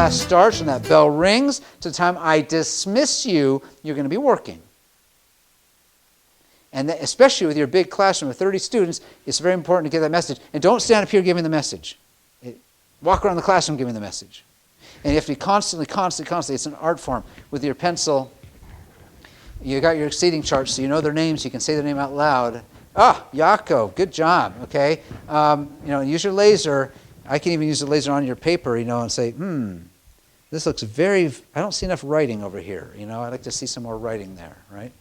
class starts and that bell rings to the time I dismiss you, you're going to be working. And especially with your big classroom of 30 students, it's very important to get that message. And don't stand up here giving the message. Walk around the classroom giving the message. And you have to be constantly. It's an art form. With your pencil, you got your seating charts, so you know their names. You can say their name out loud. Ah, Yako, good job. Okay, use your laser. I can even use the laser on your paper, and say, this looks very. I don't see enough writing over here. I'd like to see some more writing there, right?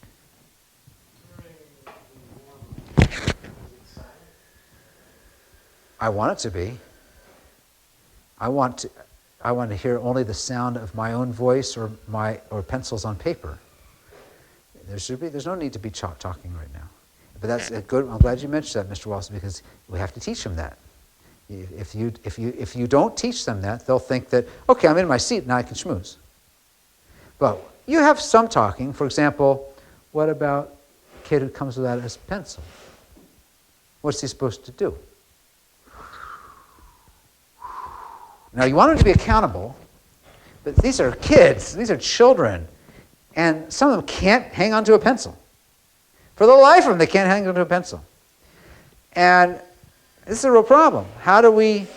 I want it to be. I want to hear only the sound of my own voice or pencils on paper. There's no need to be talking right now. But that's good. I'm glad you mentioned that, Mr. Wallace, because we have to teach them that. If you don't teach them that, they'll think that, okay, I'm in my seat, now I can schmooze. But you have some talking. For example, what about a kid who comes without his pencil? What's he supposed to do? Now, you want them to be accountable, but these are kids, these are children, and some of them can't hang on to a pencil. For the life of them, they can't hang on to a pencil. And this is a real problem. How do we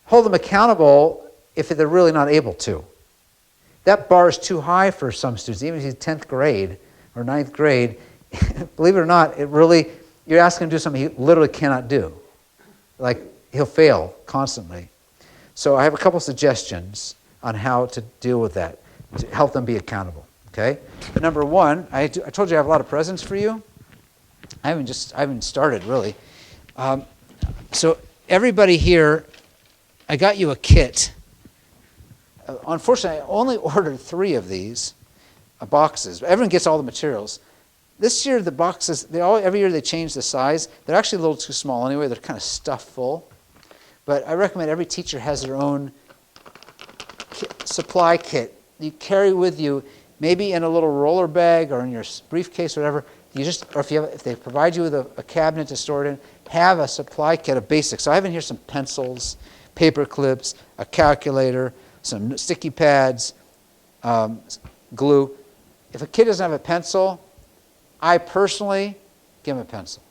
hold them accountable if they're really not able to? That bar is too high for some students, even if he's 10th grade or 9th grade. Believe it or not, you're asking him to do something he literally cannot do. Like, he'll fail constantly. So I have a couple suggestions on how to deal with that, to help them be accountable. Okay? Number one, I told you I have a lot of presents for you. I haven't started really. So everybody here, I got you a kit. Unfortunately, I only ordered 3 of these boxes. Everyone gets all the materials. This year, the boxes, every year they change the size. They're actually a little too small anyway. They're kind of stuffed full. But I recommend every teacher has their own supply kit you carry with you, maybe in a little roller bag or in your briefcase or whatever. If they provide you with a cabinet to store it in, have a supply kit of basics. So I have in here some pencils, paper clips, a calculator, some sticky pads, glue. If a kid doesn't have a pencil, I personally give him a pencil.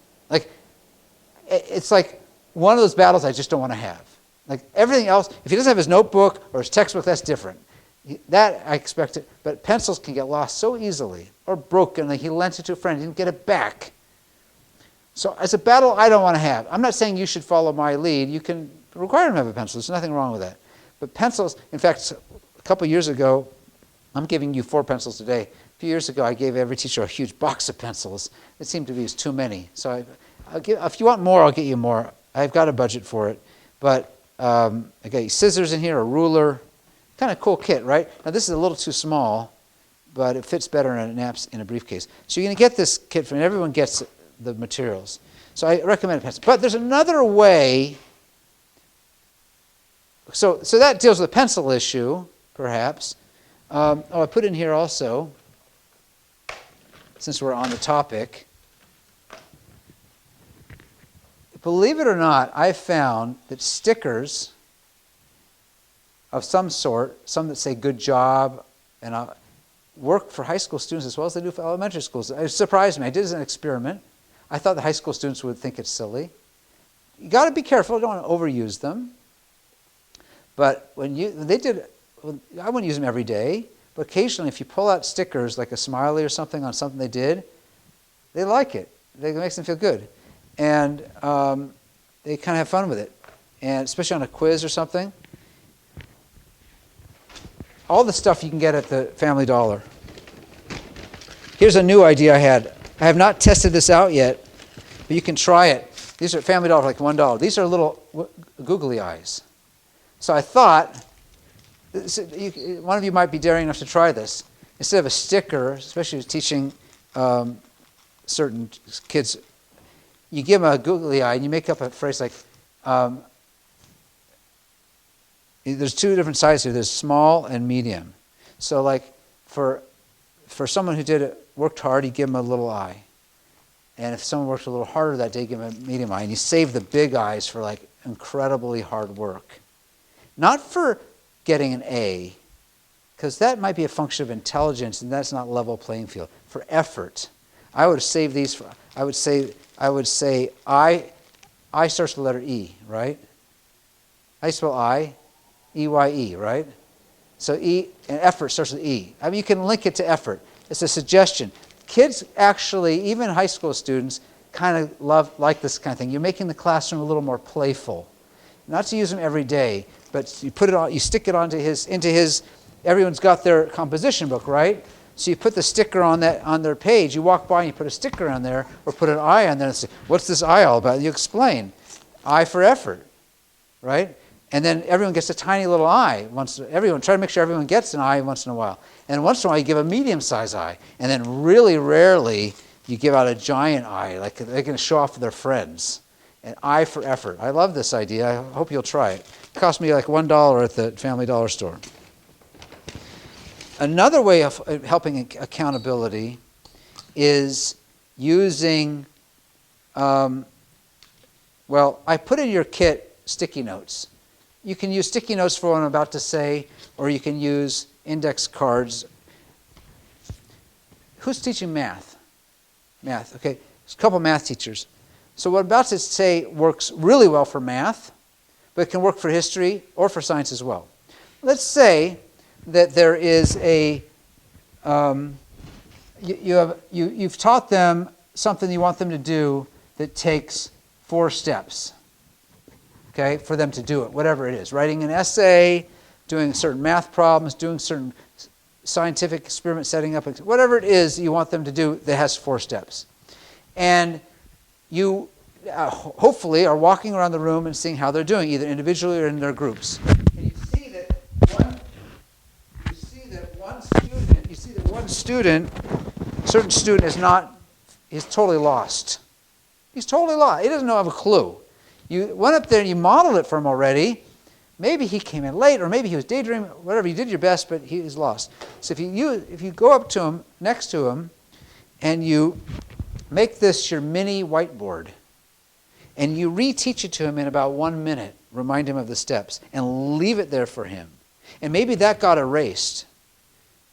It's like one of those battles I just don't want to have. Like everything else, if he doesn't have his notebook or his textbook, that's different. That I expect it. But pencils can get lost so easily or broken. Like he lent it to a friend, he didn't get it back. So as a battle, I don't want to have. I'm not saying you should follow my lead. You can require him to have a pencil. There's nothing wrong with that. But pencils, in fact, a couple years ago, I'm giving you 4 pencils today. A few years ago, I gave every teacher a huge box of pencils. It seemed to be too many. So if you want more, I'll get you more. I've got a budget for it. But I got you scissors in here, a ruler. Kind of cool kit, right? Now, this is a little too small, but it fits better in a briefcase. So you're going to get this kit from everyone gets the materials. So I recommend a pencil. But there's another way. So that deals with the pencil issue, perhaps. I put in here also, since we're on the topic. Believe it or not, I found that stickers of some sort, some that say good job, and work for high school students as well as they do for elementary schools. It surprised me. I did it as an experiment. I thought the high school students would think it's silly. You got to be careful. You don't want to overuse them. But I wouldn't use them every day. But occasionally, if you pull out stickers like a smiley or something on something they did, they like it. It makes them feel good. And they kind of have fun with it. And especially on a quiz or something. All the stuff you can get at the Family Dollar. Here's a new idea I had. I have not tested this out yet, but you can try it. These are Family Dollar for like $1. These are little googly eyes. So I thought, one of you might be daring enough to try this. Instead of a sticker, especially teaching certain kids, you give them a googly eye and you make up a phrase like, there's 2 different sizes here. There's small and medium. So like for someone who worked hard, you give them a little eye. And if someone worked a little harder that day, give them a medium eye. And you save the big eyes for like incredibly hard work. Not for getting an A, because that might be a function of intelligence, and that's not level playing field. For effort, I would save these. I would say I starts with the letter E, right? I spell I, E-Y-E, right? So E, and effort starts with E. I mean, you can link it to effort. It's a suggestion. Kids actually, even high school students, kind of like this kind of thing. You're making the classroom a little more playful. Not to use them every day, but you put it on, you stick it into his, everyone's got their composition book, right? So you put the sticker on their page. You walk by and you put a sticker on there, or put an I on there and say, what's this I all about? You explain. I for effort, right? And then everyone gets a tiny little I. Try to make sure everyone gets an I once in a while. And once in a while you give a medium-sized I. And then really rarely you give out a giant I, like they're going to show off to their friends. An I for effort. I love this idea. I hope you'll try it. It cost me like $1 at the Family Dollar store. Another way of helping accountability is using, I put in your kit sticky notes. You can use sticky notes for what I'm about to say, or you can use index cards. Who's teaching math? Math, okay. There's a couple math teachers. So what I'm about to say works really well for math, but it can work for history or for science as well. Let's say that there is you've taught them something you want them to do that takes 4 steps, okay, for them to do it, whatever it is. Writing an essay, doing certain math problems, doing certain scientific experiment, setting up, whatever it is you want them to do that has 4 steps. And you hopefully are walking around the room and seeing how they're doing, either individually or in their groups. And you see that one student, certain student is totally lost. He's totally lost. He doesn't have a clue. You went up there and you modeled it for him already. Maybe he came in late, or maybe he was daydreaming, whatever. You did your best, but he is lost. So if you go up to him, next to him, and you make this your mini whiteboard, and you reteach it to him in about 1 minute, remind him of the steps, and leave it there for him. And maybe that got erased,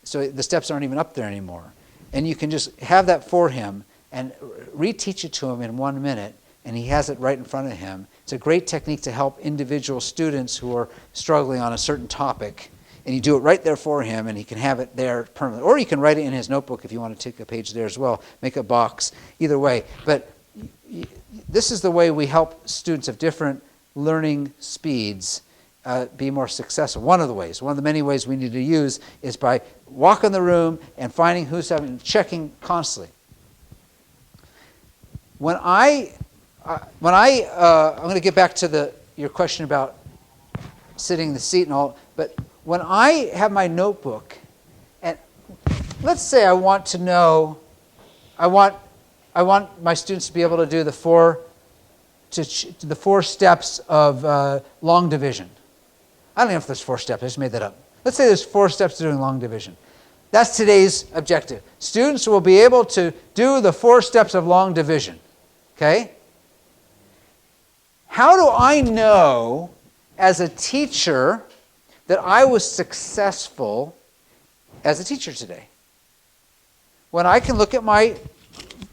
so the steps aren't even up there anymore. And you can just have that for him and reteach it to him in 1 minute, and he has it right in front of him. It's a great technique to help individual students who are struggling on a certain topic, and you do it right there for him, and he can have it there permanently. Or you can write it in his notebook if you want to take a page there as well, make a box, either way. But this is the way we help students of different learning speeds be more successful. One of the many ways we need to use is by walking the room and finding who's having, checking constantly. I'm going to get back to your question about sitting in the seat and all, but when I have my notebook, and let's say I want to know, I want my students to be able to do the 4 steps of long division. I don't know if there's 4 steps. I just made that up. Let's say there's 4 steps to doing long division. That's today's objective. Students will be able to do the 4 steps of long division. Okay? How do I know as a teacher that I was successful as a teacher today? When I can look at my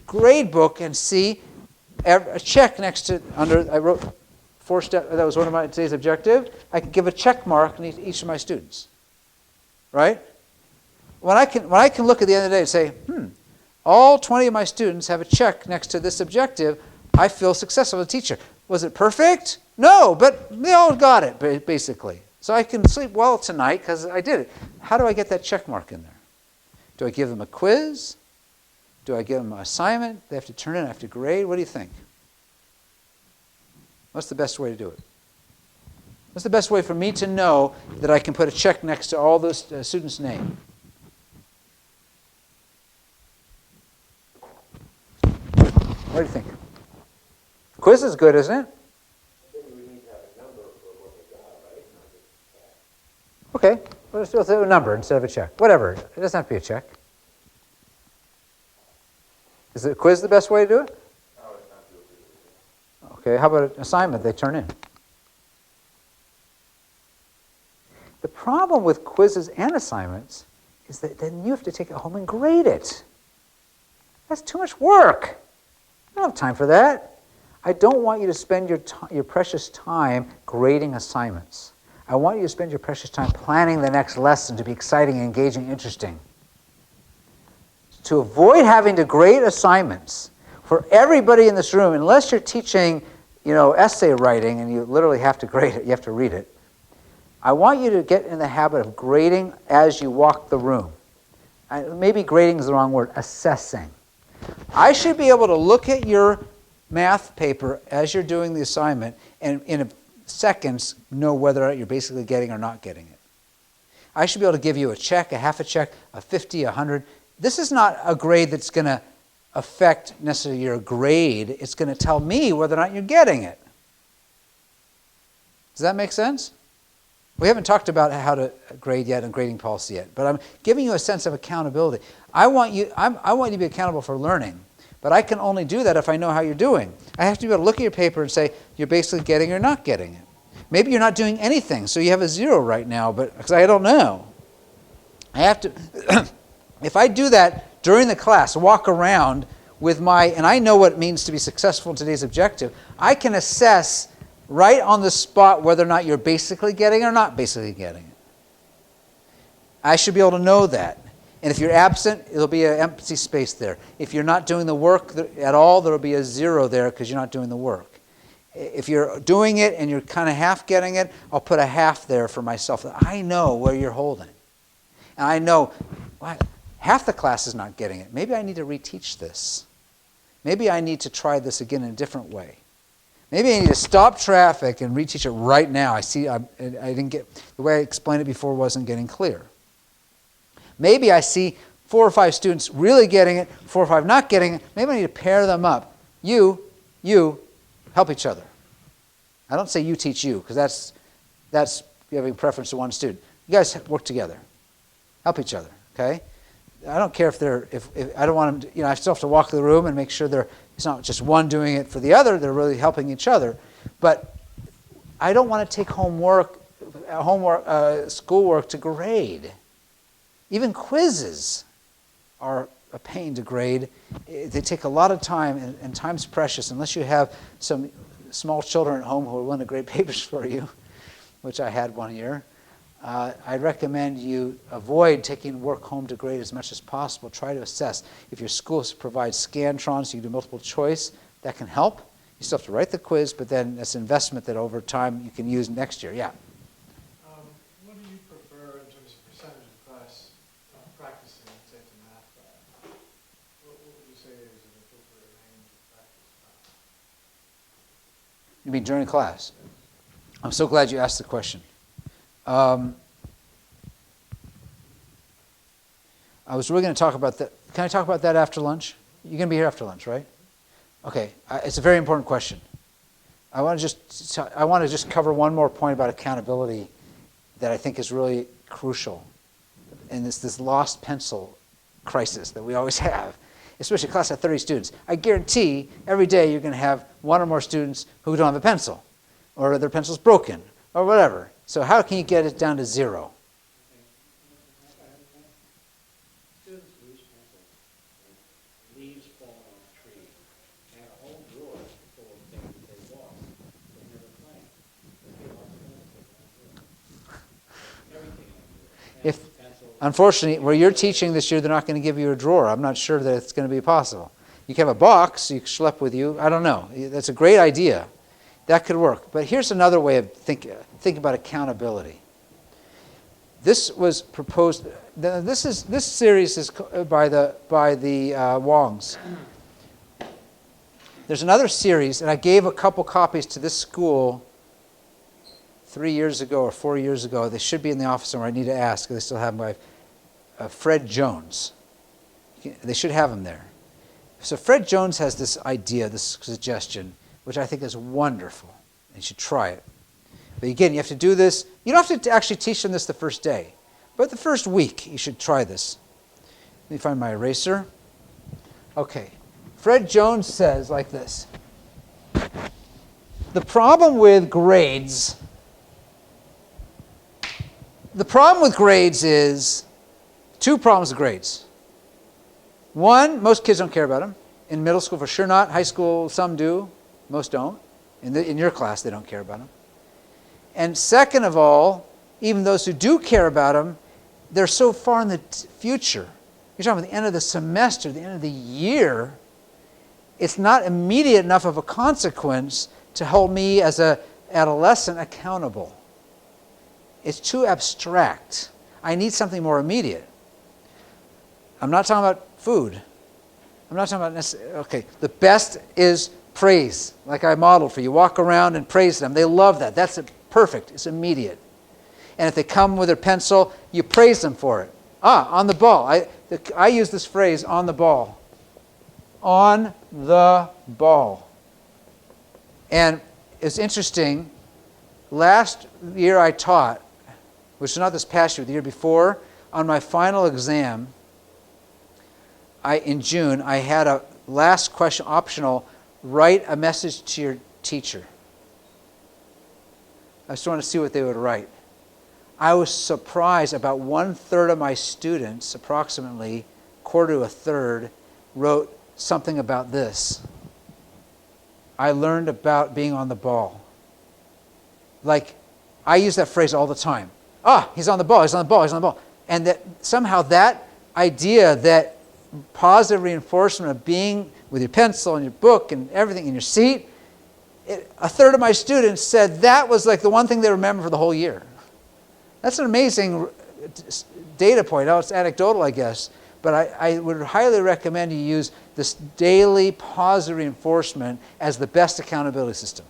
grade book and see a check next to, I wrote 4 steps, that was one of my today's objective. I can give a check mark in each of my students. Right? When I can look at the end of the day and say, all 20 of my students have a check next to this objective, I feel successful as a teacher. Was it perfect? No, but they all got it, basically. So I can sleep well tonight because I did it. How do I get that check mark in there? Do I give them a quiz? Do I give them an assignment they have to turn in? I have to grade? What do you think? What's the best way to do it? What's the best way for me to know that I can put a check next to all those students' name? What do you think? Quiz is good, isn't it? Okay, let's do a number instead of a check. Whatever, it doesn't have to be a check. Is the quiz the best way to do it? Okay, how about an assignment they turn in? problem with quizzes and assignments is that then you have to take it home and grade it. That's too much work. I don't have time for that. I don't want you to spend your precious time grading assignments. I want you to spend your precious time planning the next lesson to be exciting, engaging, interesting. To avoid having to grade assignments for everybody in this room, unless you're teaching, essay writing and you literally have to grade it, you have to read it. I want you to get in the habit of grading as you walk the room. Maybe grading is the wrong word, assessing. I should be able to look at your math paper as you're doing the assignment and in seconds know whether or not you're basically getting or not getting it. I should be able to give you a check, a half a check, a 50, 100. This is not a grade that's going to affect necessarily your grade. It's going to tell me whether or not you're getting it. Does that make sense? We haven't talked about how to grade yet and grading policy yet, but I'm giving you a sense of accountability. I want you to be accountable for learning, but I can only do that if I know how you're doing. I have to be able to look at your paper and say, you're basically getting or not getting it. Maybe you're not doing anything, so you have a 0 right now, but because I don't know. I have to, if I do that during the class, walk around with and I know what it means to be successful in today's objective, I can assess right on the spot whether or not you're basically getting or not basically getting it. I should be able to know that. And if you're absent, it'll be an empty space there. If you're not doing the work at all, there'll be a 0 there because you're not doing the work. If you're doing it and you're kind of half getting it, I'll put a half there for myself. I know where you're holding. And I know half the class is not getting it. Maybe I need to reteach this. Maybe I need to try this again in a different way. Maybe I need to stop traffic and reteach it right now. I see I didn't get, the way I explained it before wasn't getting clear. Maybe I see 4 or 5 students really getting it, 4 or 5 not getting it. Maybe I need to pair them up. You, help each other. I don't say you teach you, because that's giving preference to one student. You guys work together. Help each other, okay? I don't care if I don't want them to, I still have to walk the room and make sure it's not just one doing it for the other, they're really helping each other. But I don't want to take schoolwork to grade. Even quizzes are a pain to grade. They take a lot of time, and time's precious unless you have some small children at home who are willing to grade papers for you, which I had one year. I'd recommend you avoid taking work home to grade as much as possible. Try to assess. If your school provides Scantrons, so you can do multiple choice, that can help. You still have to write the quiz, but then that's an investment that over time you can use next year. Yeah? What do you prefer in terms of percentage of class practicing, say, to math class? What would you say is an appropriate range of practice time? You mean during class? I'm so glad you asked the question. I was really going to talk about that. Can I talk about that after lunch? You're going to be here after lunch, right? Okay. It's a very important question. I want to just cover one more point about accountability that I think is really crucial. And it's this lost pencil crisis that we always have, especially a class of 30 students. I guarantee every day you're going to have 1 or more students who don't have a pencil, or their pencil's broken, or whatever. So how can you get it down to 0? Students lose pencils, leaves fall on a tree, and a whole drawer full of things that they lost. They never claim. They lost pencils. Everything. Unfortunately, where you're teaching this year, they're not going to give you a drawer. I'm not sure that it's going to be possible. You can have a box you can schlep with you. I don't know. That's a great idea. That could work. But here's another way of thinking about accountability. This was proposed. This series is by the Wongs. There's another series, and I gave a couple copies to this school 3 years ago or 4 years ago. They should be in the office somewhere. I need to ask. They still have them by Fred Jones. They should have him there. So Fred Jones has this idea, this suggestion, which I think is wonderful. You should try it. But again, you have to do this. You don't have to actually teach them this the first day. But the first week, you should try this. Let me find my eraser. Okay. Fred Jones says like this. The problem with grades The problem with grades is, two problems with grades. One, most kids don't care about them. In middle school, for sure not. High school, some do. Most don't. In your class, they don't care about them. And second of all, even those who do care about them, they're so far in the future. You're talking about the end of the semester, the end of the year. It's not immediate enough of a consequence to hold me as an adolescent accountable. It's too abstract. I need something more immediate. I'm not talking about food. I'm not talking about okay, the best is praise, like I modeled for you. Walk around and praise them. They love that. That's perfect. It's immediate. And if they come with their pencil, you praise them for it. On the ball. I use this phrase, on the ball. On the ball. And it's interesting, last year I taught, which is not this past year, the year before, on my final exam, in June, I had a last question optional, write a message to your teacher. I just wanted to see what they would write. I was surprised, about 1/3 of my students, approximately, quarter to a third, wrote something about this. I learned about being on the ball. Like, I use that phrase all the time. He's on the ball, he's on the ball, he's on the ball. And that somehow that idea, that positive reinforcement of being with your pencil and your book and everything in your seat, 1/3 of my students said that was like the one thing they remember for the whole year. That's an amazing data point. It's anecdotal, I guess. But I would highly recommend you use this daily positive reinforcement as the best accountability system.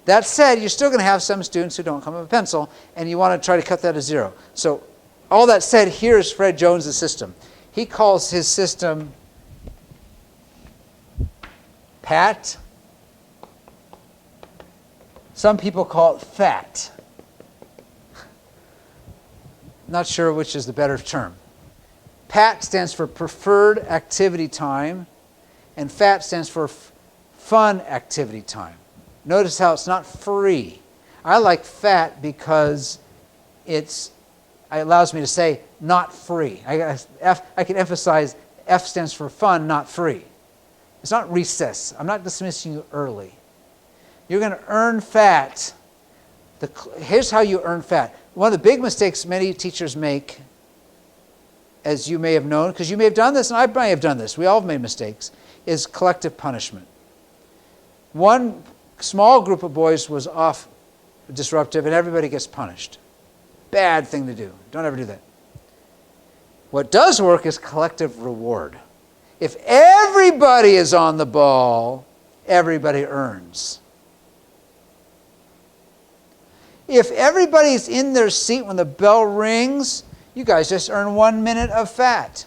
That said, you're still going to have some students who don't come with a pencil, and you want to try to cut that to zero. So all that said, here's Fred Jones' system. He calls his system PAT. Some people call it FAT. Not sure which is the better term. PAT stands for preferred activity time, and FAT stands for fun activity time. Notice how it's not free. I like FAT because it allows me to say not free. I can emphasize F stands for fun, not free. It's not recess. I'm not dismissing you early. You're going to earn FAT. Here's how you earn FAT. One of the big mistakes many teachers make, as you may have known, because you may have done this and I may have done this, we all have made mistakes, is collective punishment. One small group of boys was off disruptive and everybody gets punished. Bad thing to do. Don't ever do that. What does work is collective reward. If everybody is on the ball, everybody earns. If everybody's in their seat when the bell rings, you guys just earn 1 minute of FAT.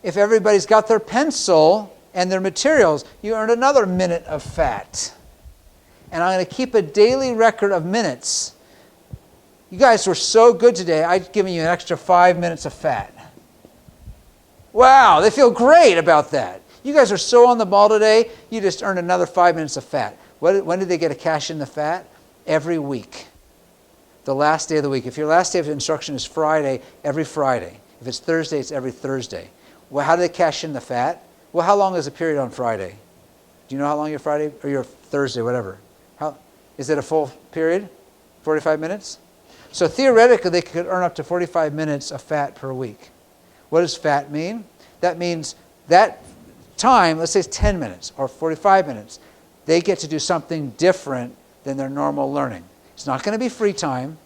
If everybody's got their pencil and their materials, you earn another minute of FAT. And I'm going to keep a daily record of minutes. You guys were so good today, I've given you an extra 5 minutes of FAT. Wow, they feel great about that. You guys are so on the ball today, you just earned another 5 minutes of FAT. When did they get to cash in the FAT? Every week. The last day of the week. If your last day of instruction is Friday, every Friday. If it's Thursday, it's every Thursday. Well, how do they cash in the FAT? Well, how long is a period on Friday? Do you know how long your Friday or your Thursday, whatever? Is it a full period? 45 minutes? So theoretically, they could earn up to 45 minutes of FAT per week. What does FAT mean? That means that time, let's say it's 10 minutes or 45 minutes, they get to do something different than their normal learning. It's not going to be free time.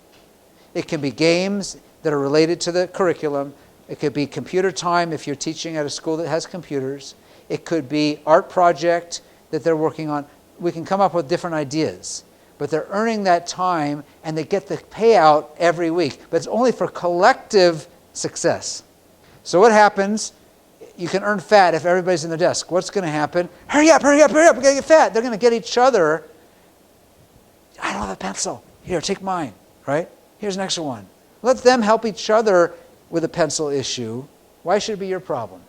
It can be games that are related to the curriculum. It could be computer time if you're teaching at a school that has computers. It could be art project that they're working on. We can come up with different ideas. But they're earning that time and they get the payout every week. But it's only for collective success. So what happens? You can earn FAT if everybody's in their desk. What's going to happen? Hurry up, hurry up, hurry up. We're going to get FAT. They're going to get each other. I don't have a pencil. Here, take mine, right? Here's an extra one. Let them help each other with a pencil issue. Why should it be your problem?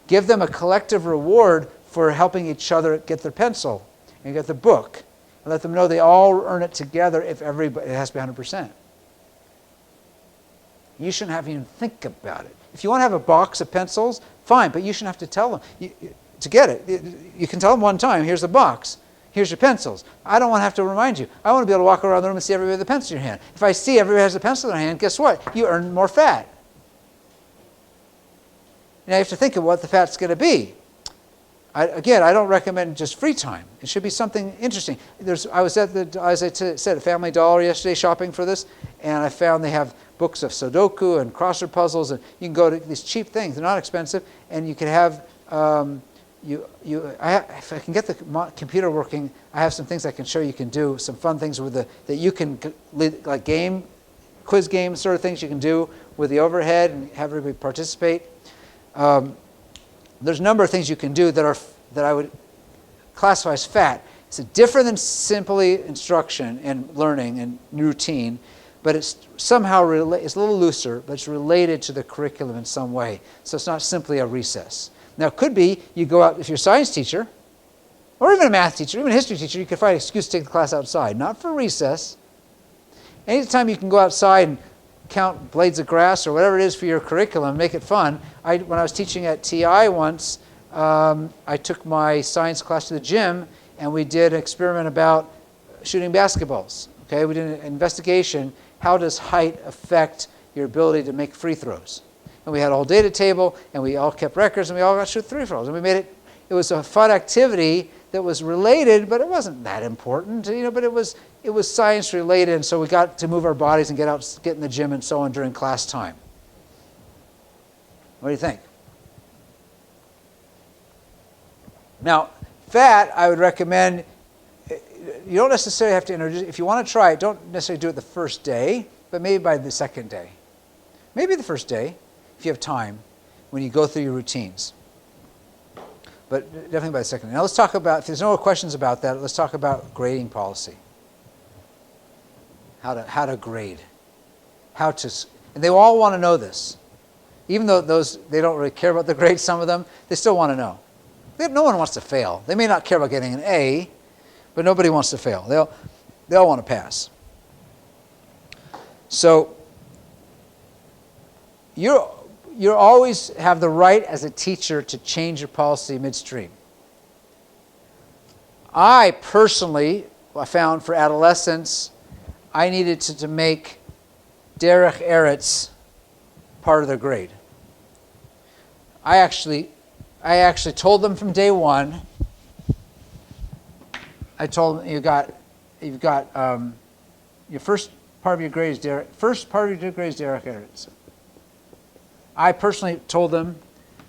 Give them a collective reward for helping each other get their pencil and get the book. And let them know they all earn it together if everybody, it has to be 100%. You shouldn't have to even think about it. If you want to have a box of pencils, fine, but you shouldn't have to tell them. To get it, you can tell them one time, here's the box, here's your pencils. I don't want to have to remind you. I want to be able to walk around the room and see everybody with a pencil in your hand. If I see everybody has a pencil in their hand, guess what? You earn more fat. Now you have to think of what the fat's going to be. Again, I don't recommend just free time. It should be something interesting. I was at as I said, Family Dollar yesterday shopping for this, and I found they have books of Sudoku and crossword puzzles, and you can go to these cheap things. They're not expensive, and you can have, if I can get the computer working, I have some things I can show you can do, some fun things with that you can, like quiz game sort of things you can do with the overhead and have everybody participate. There's a number of things you can do that I would classify as fat. It's different than simply instruction and learning and routine, but it's somehow it's a little looser, but it's related to the curriculum in some way. So it's not simply a recess. Now it could be you go out, if you're a science teacher, or even a math teacher, even a history teacher, you could find an excuse to take the class outside, not for recess. Anytime you can go outside and count blades of grass or whatever it is for your curriculum, make it fun. When I was teaching at TI once, I took my science class to the gym, and we did an experiment about shooting basketballs. Okay, we did an investigation. How does height affect your ability to make free throws? And we had a whole data table, and we all kept records, and we all got to shoot free throws. And we made it. It was a fun activity that was related, but it wasn't that important, but it was science related, and so we got to move our bodies and get in the gym and so on during class time. What do you think? Now, fat, I would recommend, you don't necessarily have to introduce, if you want to try it, don't necessarily do it the first day, but maybe by the second day. Maybe the first day, if you have time, when you go through your routines. But definitely by the second. Now let's talk about, if there's no more questions about that, let's talk about grading policy. How to grade. And they all want to know this. Even though they don't really care about the grades, some of them, they still want to know. No one wants to fail. They may not care about getting an A, but nobody wants to fail. They all want to pass. So you always have the right as a teacher to change your policy midstream. I personally, I found for adolescents, I needed to make Derech Eretz part of their grade. I actually told them from day one. I told them you've got your first part of your grade is Derech Eretz. I personally told them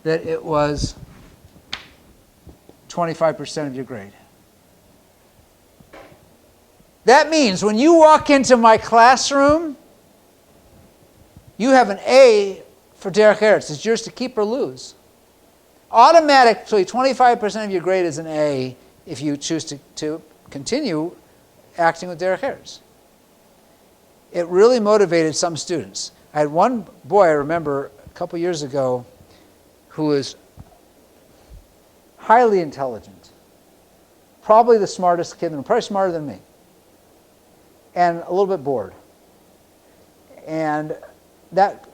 that it was 25% of your grade. That means when you walk into my classroom, you have an A for Derech Eretz. It's yours to keep or lose. Automatically, 25% of your grade is an A if you choose to continue acting with Derech Eretz. It really motivated some students. I had one boy, I remember, a couple years ago, who was highly intelligent. Probably the smartest kid in the room, probably smarter than me. And a little bit bored. And that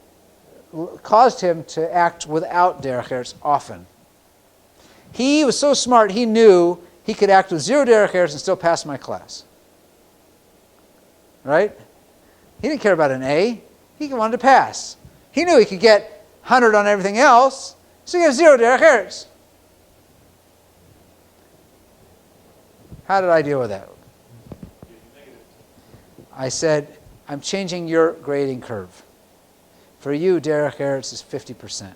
caused him to act without Derech Eretz often. He was so smart, he knew he could act with 0 Derech Eretz and still pass my class. Right? He didn't care about an A. He wanted to pass. He knew he could get 100 on everything else, so he got 0 Derech Eretz. How did I deal with that? I said, I'm changing your grading curve. For you, Derech Eretz is 50%. And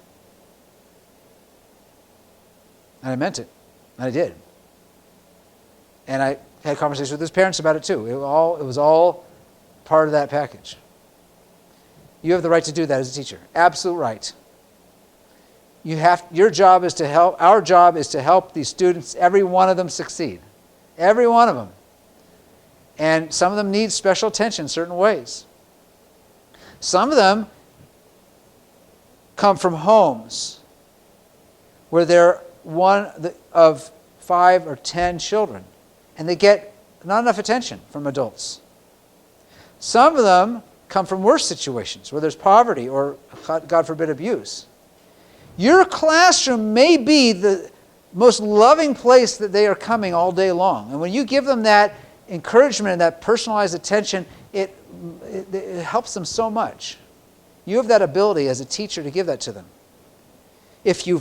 I meant it. And I did. And I had conversations with his parents about it too. It was all part of that package. You have the right to do that as a teacher. Absolute right. Your job is to help, our job is to help these students, every one of them succeed. Every one of them. And some of them need special attention in certain ways. Some of them come from homes where they're one of 5 or 10 children, and they get not enough attention from adults. Some of them come from worse situations where there's poverty or, God forbid, abuse. Your classroom may be the most loving place that they are coming all day long. And when you give them that encouragement and that personalized attention, it helps them so much. You have that ability as a teacher to give that to them. If you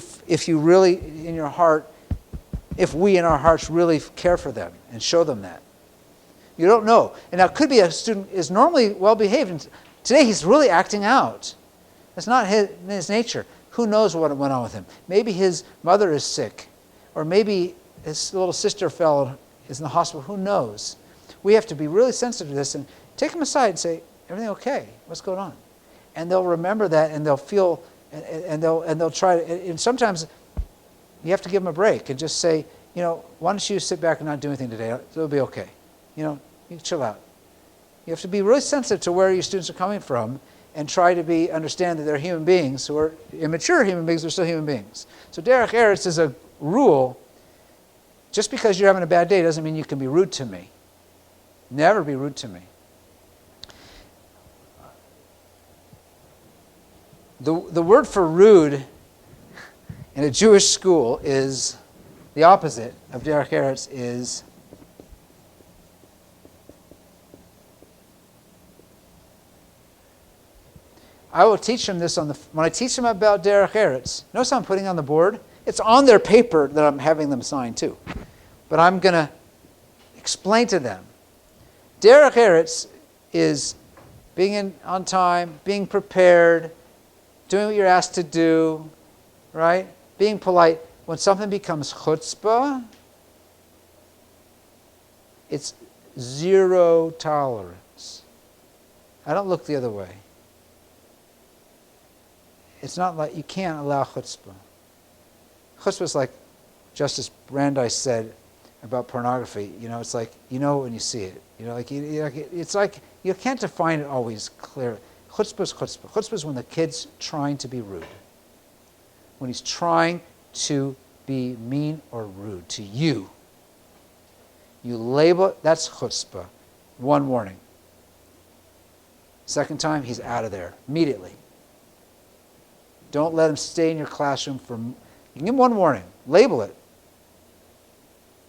really, in your heart, if we in our hearts really care for them and show them that. You don't know. And now it could be a student is normally well behaved, and today he's really acting out. That's not his nature. Who knows what went on with him? Maybe his mother is sick, or maybe his little sister is in the hospital. Who knows? We have to be really sensitive to this and take him aside and say, "Everything okay? What's going on?" And they'll remember that, and they'll feel, and they'll try. And sometimes you have to give them a break and just say, why don't you sit back and not do anything today? It'll be okay. You chill out. You have to be really sensitive to where your students are coming from and try to understand that they're human beings who are immature human beings, they're still human beings. So derech eretz is a rule. Just because you're having a bad day doesn't mean you can be rude to me. Never be rude to me. The word for rude in a Jewish school is the opposite of derech eretz is I will teach them this when I teach them about derech eretz. Notice how I'm putting on the board? It's on their paper that I'm having them sign too. But I'm going to explain to them. Derech eretz is being on time, being prepared, doing what you're asked to do, right? Being polite. When something becomes chutzpah, it's zero tolerance. I don't look the other way. It's not like you can't allow chutzpah. Chutzpah is like Justice Brandeis said about pornography. It's like when you see it. It's like you can't define it always clear. Chutzpah is chutzpah. Chutzpah is when the kid's trying to be rude. When he's trying to be mean or rude to you. You label it, that's chutzpah. One warning. Second time, he's out of there immediately. Don't let him stay in your classroom you can give him one warning. Label it.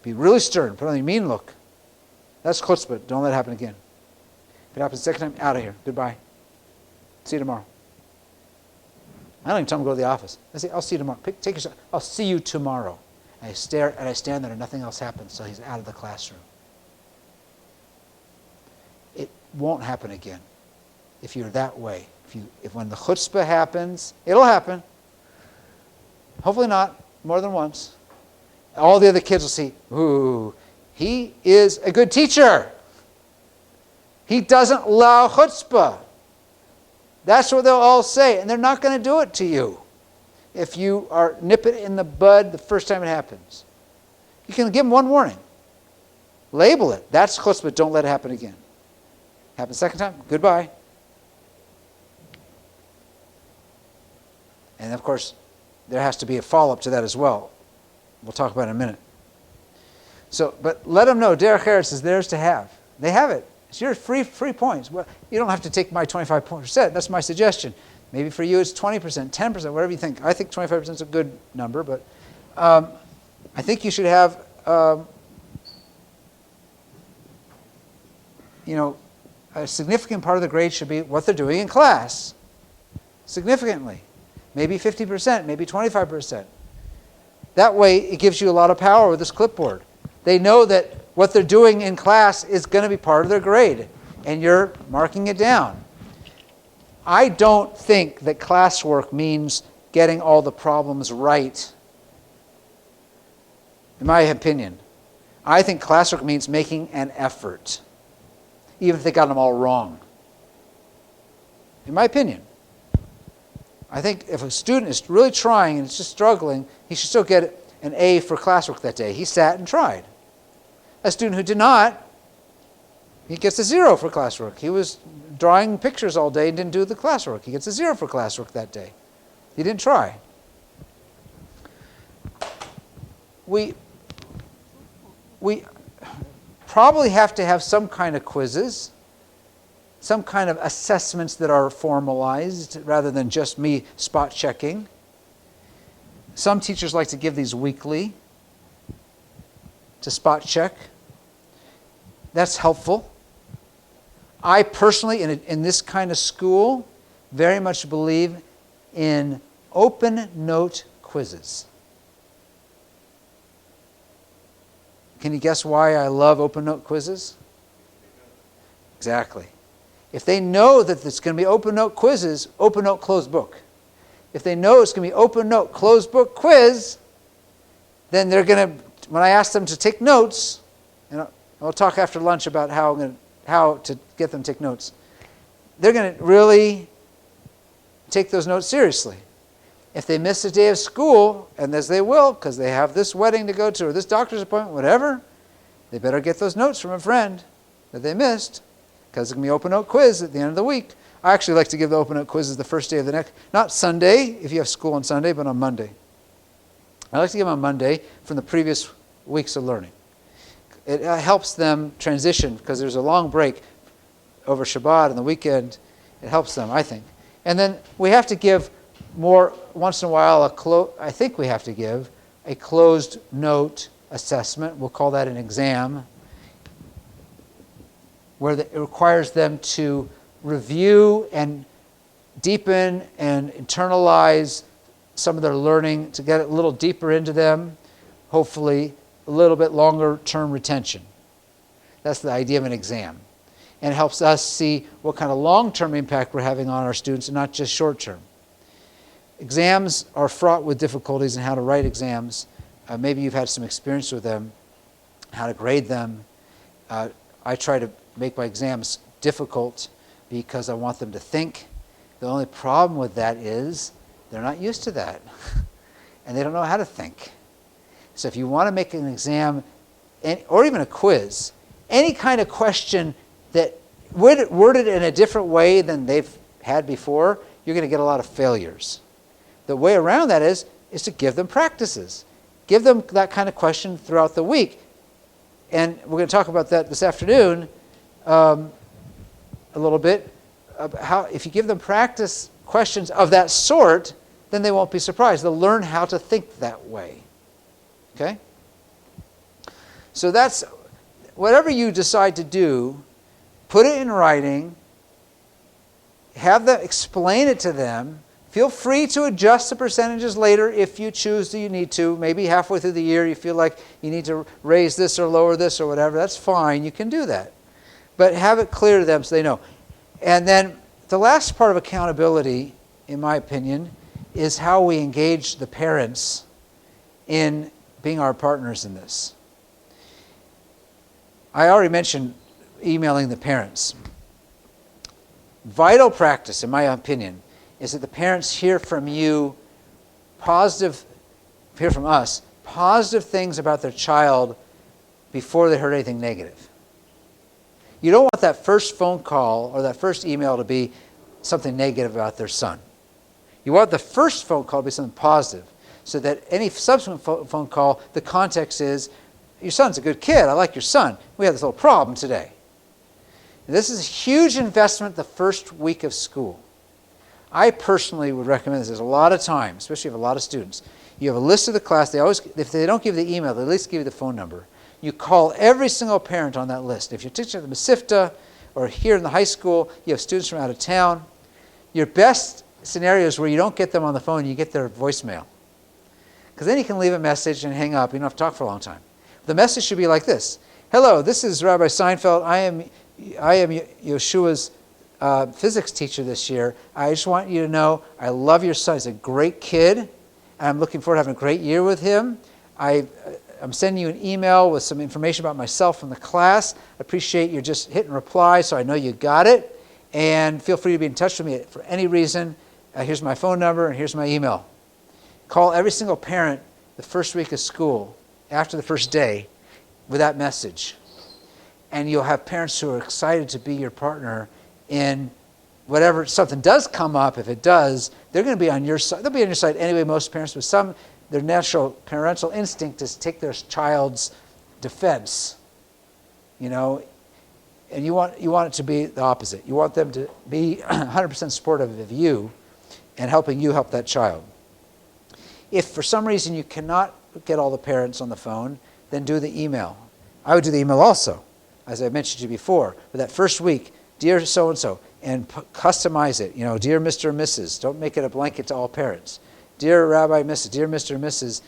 Be really stern. Put on your mean look. That's chutzpah. Don't let it happen again. If it happens the second time, out of here. Goodbye. See you tomorrow. I don't even tell him to go to the office. I say, I'll see you tomorrow. Take your. I'll see you tomorrow. And I stare and I stand there and nothing else happens, so he's out of the classroom. It won't happen again if you're that way. If when the chutzpah happens, it'll happen. Hopefully not more than once. All the other kids will see, ooh, he is a good teacher. He doesn't allow chutzpah. That's what they'll all say, and they're not going to do it to you if you nip it in the bud the first time it happens. You can give them one warning. Label it. That's chutzpah. Don't let it happen again. Happens second time, goodbye. And of course, there has to be a follow-up to that as well. We'll talk about it in a minute. But let them know derech eretz is theirs to have. They have it. It's your free points. Well, you don't have to take my 25%. That's my suggestion. Maybe for you it's 20%, 10%, whatever you think. I think 25% is a good number, but I think you should have, a significant part of the grade should be what they're doing in class. Significantly. Maybe 50%, maybe 25%. That way, it gives you a lot of power with this clipboard. They know that what they're doing in class is going to be part of their grade, and you're marking it down. I don't think that classwork means getting all the problems right, in my opinion. I think classwork means making an effort, even if they got them all wrong. In my opinion. I think if a student is really trying and is just struggling, he should still get an A for classwork that day. He sat and tried. A student who did not, he gets a 0 for classwork. He was drawing pictures all day and didn't do the classwork. He gets a 0 for classwork that day. He didn't try. We probably have to have some kind of quizzes. some kind of assessments that are formalized rather than just me spot checking. Some teachers like to give these weekly to spot check. That's helpful. I personally, in this kind of school, very much believe in open note quizzes. Can you guess why I love open note quizzes? Exactly. If they know that it's going to be open note quizzes, open note closed book. If they know it's going to be open note closed book quiz, then they're going to, when I ask them to take notes, and I'll talk after lunch about how to get them to take notes, they're going to really take those notes seriously. If they miss a day of school, and as they will, because they have this wedding to go to or this doctor's appointment, whatever, they better get those notes from a friend that they missed, because it's going to be open note quiz at the end of the week. I actually like to give the open note quizzes the first day of the next, not Sunday, if you have school on Sunday, but on Monday. I like to give them on Monday from the previous weeks of learning. It helps them transition, because there's a long break over Shabbat and the weekend. It helps them, I think. And then we have to give more, once in a while, I think we have to give a closed note assessment. We'll call that an exam, where it requires them to review and deepen and internalize some of their learning to get a little deeper into them, hopefully a little bit longer term retention. That's the idea of an exam. And it helps us see what kind of long-term impact we're having on our students and not just short-term. Exams are fraught with difficulties in how to write exams. Maybe you've had some experience with them, how to grade them. I try to make my exams difficult because I want them to think. The only problem with that is they're not used to that, and they don't know how to think. So if you want to make an exam, or even a quiz, any kind of question that worded in a different way than they've had before, you're going to get a lot of failures. The way around that is to give them practices. Give them that kind of question throughout the week. And we're going to talk about that this afternoon a little bit. How, if you give them practice questions of that sort, then they won't be surprised. They'll learn how to think that way. Okay? So that's, whatever you decide to do, put it in writing, have them explain it to them. Feel free to adjust the percentages later if you choose to, you need to. Maybe halfway through the year you feel like you need to raise this or lower this or whatever. That's fine. You can do that. But have it clear to them so they know. And then the last part of accountability, in my opinion, is how we engage the parents in being our partners in this. I already mentioned emailing the parents. Vital practice, in my opinion, is that the parents hear from you hear from us, positive things about their child before they heard anything negative. You don't want that first phone call or that first email to be something negative about their son. You want the first phone call to be something positive, so that any subsequent phone call, the context is, your son's a good kid, I like your son. We have this little problem today. This is a huge investment the first week of school. I personally would recommend this. There's a lot of time, especially if you have a lot of students. You have a list of the class. They always, if they don't give you the email, they at least give you the phone number. You call every single parent on that list. If you're teaching at the Mesivta or here in the high school, you have students from out of town. Your best scenario is where you don't get them on the phone, you get their voicemail. Because then you can leave a message and hang up. You don't have to talk for a long time. The message should be like this. Hello, this is Rabbi Seinfeld. I am Yeshua's physics teacher this year. I just want you to know I love your son. He's a great kid, and I'm looking forward to having a great year with him. I'm sending you an email with some information about myself from the class. I appreciate you just hitting reply so I know you got it. And feel free to be in touch with me for any reason. Here's my phone number and here's my email. Call every single parent the first week of school, after the first day, with that message. And you'll have parents who are excited to be your partner in whatever something does come up. If it does, they're going to be on your side. They'll be on your side anyway, most parents, but their natural parental instinct is to take their child's defense. You know, And you want it to be the opposite. You want them to be 100% supportive of you and helping you help that child. If for some reason you cannot get all the parents on the phone, then do the email. I would do the email also, as I mentioned to you before. But that first week, dear so-and-so, and customize it. Dear Mr. and Mrs. Don't make it a blanket to all parents. Dear Rabbi Mrs., dear Mr. and Mrs.,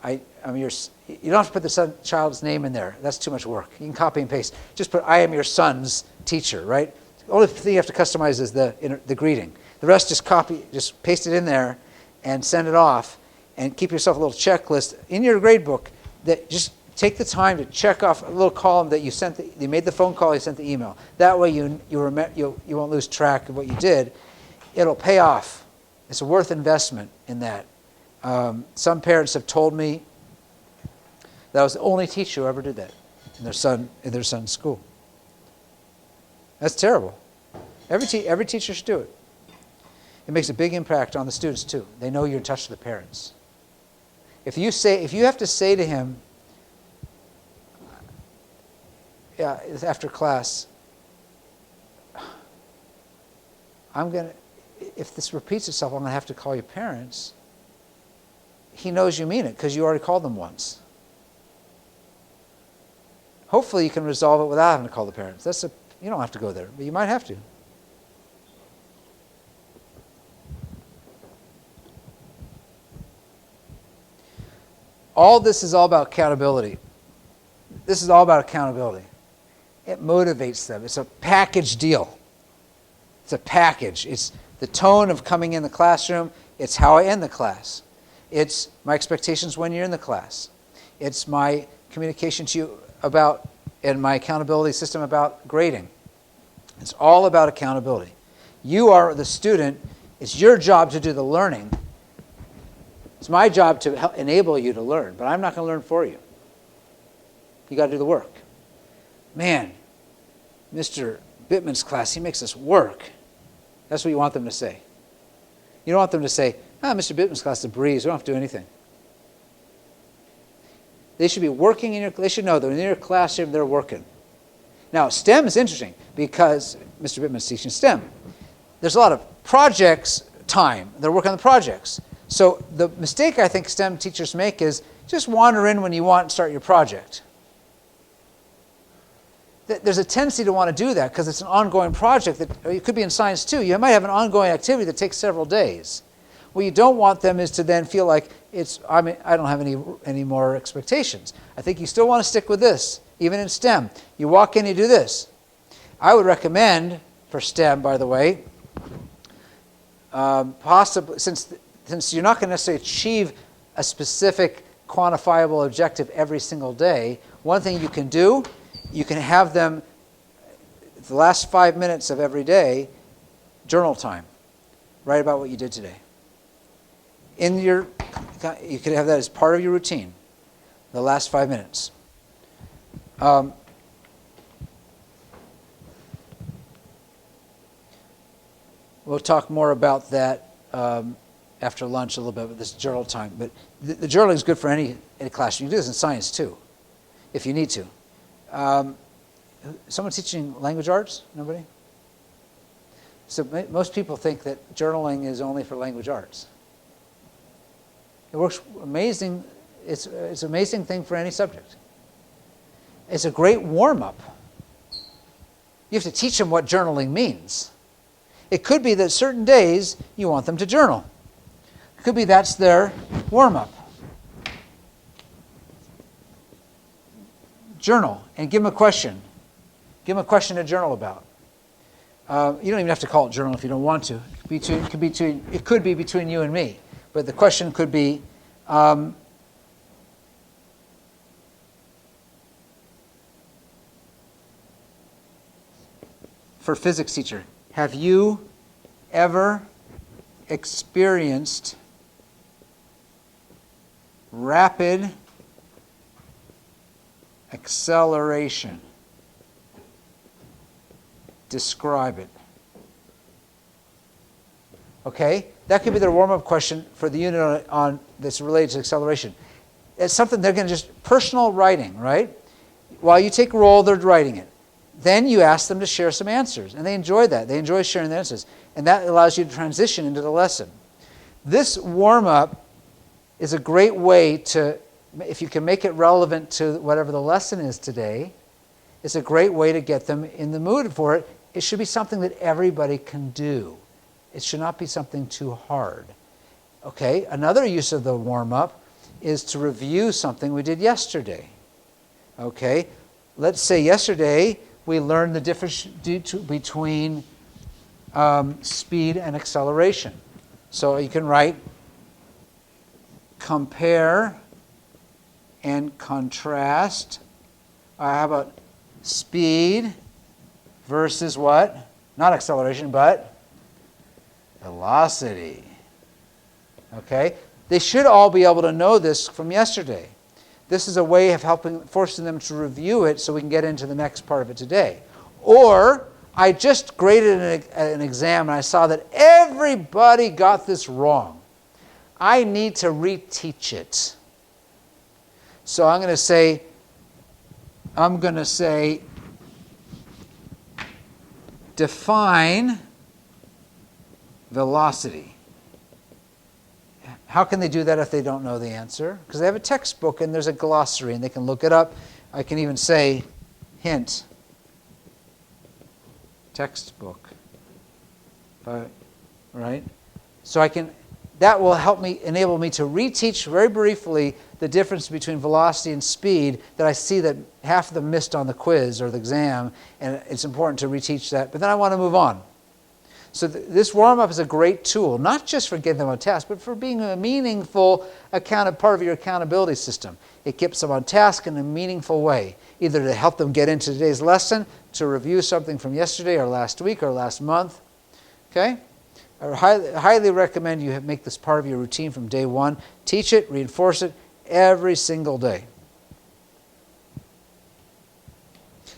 you don't have to put the child's name in there. That's too much work. You can copy and paste. Just put, I am your son's teacher, right? The only thing you have to customize is the greeting. The rest just paste it in there and send it off, and keep yourself a little checklist in your grade book that just take the time to check off a little column that you made the phone call, you sent the email. That way you won't lose track of what you did. It'll pay off. It's a worth investment in that. Some parents have told me that I was the only teacher who ever did that in their son's school. That's terrible. Every teacher should do it. It makes a big impact on the students too. They know you're in touch with the parents. If you have to say to him, after class, if this repeats itself, I'm going to have to call your parents. He knows you mean it because you already called them once. Hopefully you can resolve it without having to call the parents. You don't have to go there, but you might have to. All this is all about accountability. This is all about accountability. It motivates them. It's a package deal. It's a package. It's the tone of coming in the classroom. It's how I end the class. It's my expectations when you're in the class. It's my communication to you about, and my accountability system about grading. It's all about accountability. You are the student. It's your job to do the learning. It's my job to help enable you to learn, but I'm not going to learn for you. You got to do the work. Man, Mr. Bittman's class, he makes us work. That's what you want them to say. You don't want them to say, Mr. Bittman's class is a breeze. We don't have to do anything. They should be working they should know that in your classroom they're working. Now, STEM is interesting because Mr. Bittman's teaching STEM. There's a lot of projects time. They're working on the projects. So the mistake I think STEM teachers make is just wander in when you want and start your project. There's a tendency to want to do that because it's an ongoing project. It could be in science too. You might have an ongoing activity that takes several days. What you don't want them is to then feel like I don't have any more expectations. I think you still want to stick with this, even in STEM. You walk in, you do this. I would recommend for STEM, by the way, possibly since you're not going to necessarily achieve a specific quantifiable objective every single day, one thing you can do, you can have them, the last 5 minutes of every day, journal time. Write about what you did today. You could have that as part of your routine, the last 5 minutes. We'll talk more about that after lunch a little bit with this journal time. But the journaling is good for any class. You can do this in science too, if you need to. Someone teaching language arts? Nobody? So most people think that journaling is only for language arts. It works amazing. It's an amazing thing for any subject. It's a great warm-up. You have to teach them what journaling means. It could be that certain days you want them to journal. It could be that's their warm-up. Journal and give them a question. Give them a question to journal about. You don't even have to call it journal if you don't want to. It could be between you and me. But the question could be, for physics teacher, have you ever experienced rapid acceleration? Describe it. Okay? That could be their warm-up question for the unit on that's related to acceleration. It's something they're going to just, personal writing, right? While you take roll, they're writing it. then you ask them to share some answers. And they enjoy that. They enjoy sharing the answers. And that allows you to transition into the lesson. This warm-up is a great way to, if you can make it relevant to whatever the lesson is today, it's a great way to get them in the mood for it. It should be something that everybody can do. It should not be something too hard. Okay, another use of the warm-up is to review something we did yesterday. Okay, let's say yesterday we learned the difference between speed and acceleration. So you can write compare and contrast. How about speed versus what? Not acceleration, but velocity. Okay? They should all be able to know this from yesterday. This is a way of forcing them to review it so we can get into the next part of it today. Or, I just graded an exam and I saw that everybody got this wrong. I need to reteach it. So I'm going to say, define velocity. How can they do that if they don't know the answer? Because they have a textbook and there's a glossary and they can look it up. I can even say, hint, textbook. Right? So that will enable me to reteach very briefly the difference between velocity and speed that I see that half of them missed on the quiz or the exam, and it's important to reteach that. But then I want to move on. So this warm-up is a great tool, not just for getting them on task, but for being a meaningful part of your accountability system. It keeps them on task in a meaningful way, either to help them get into today's lesson, to review something from yesterday or last week or last month. Okay? I highly recommend you make this part of your routine from day one. Teach it, reinforce it every single day.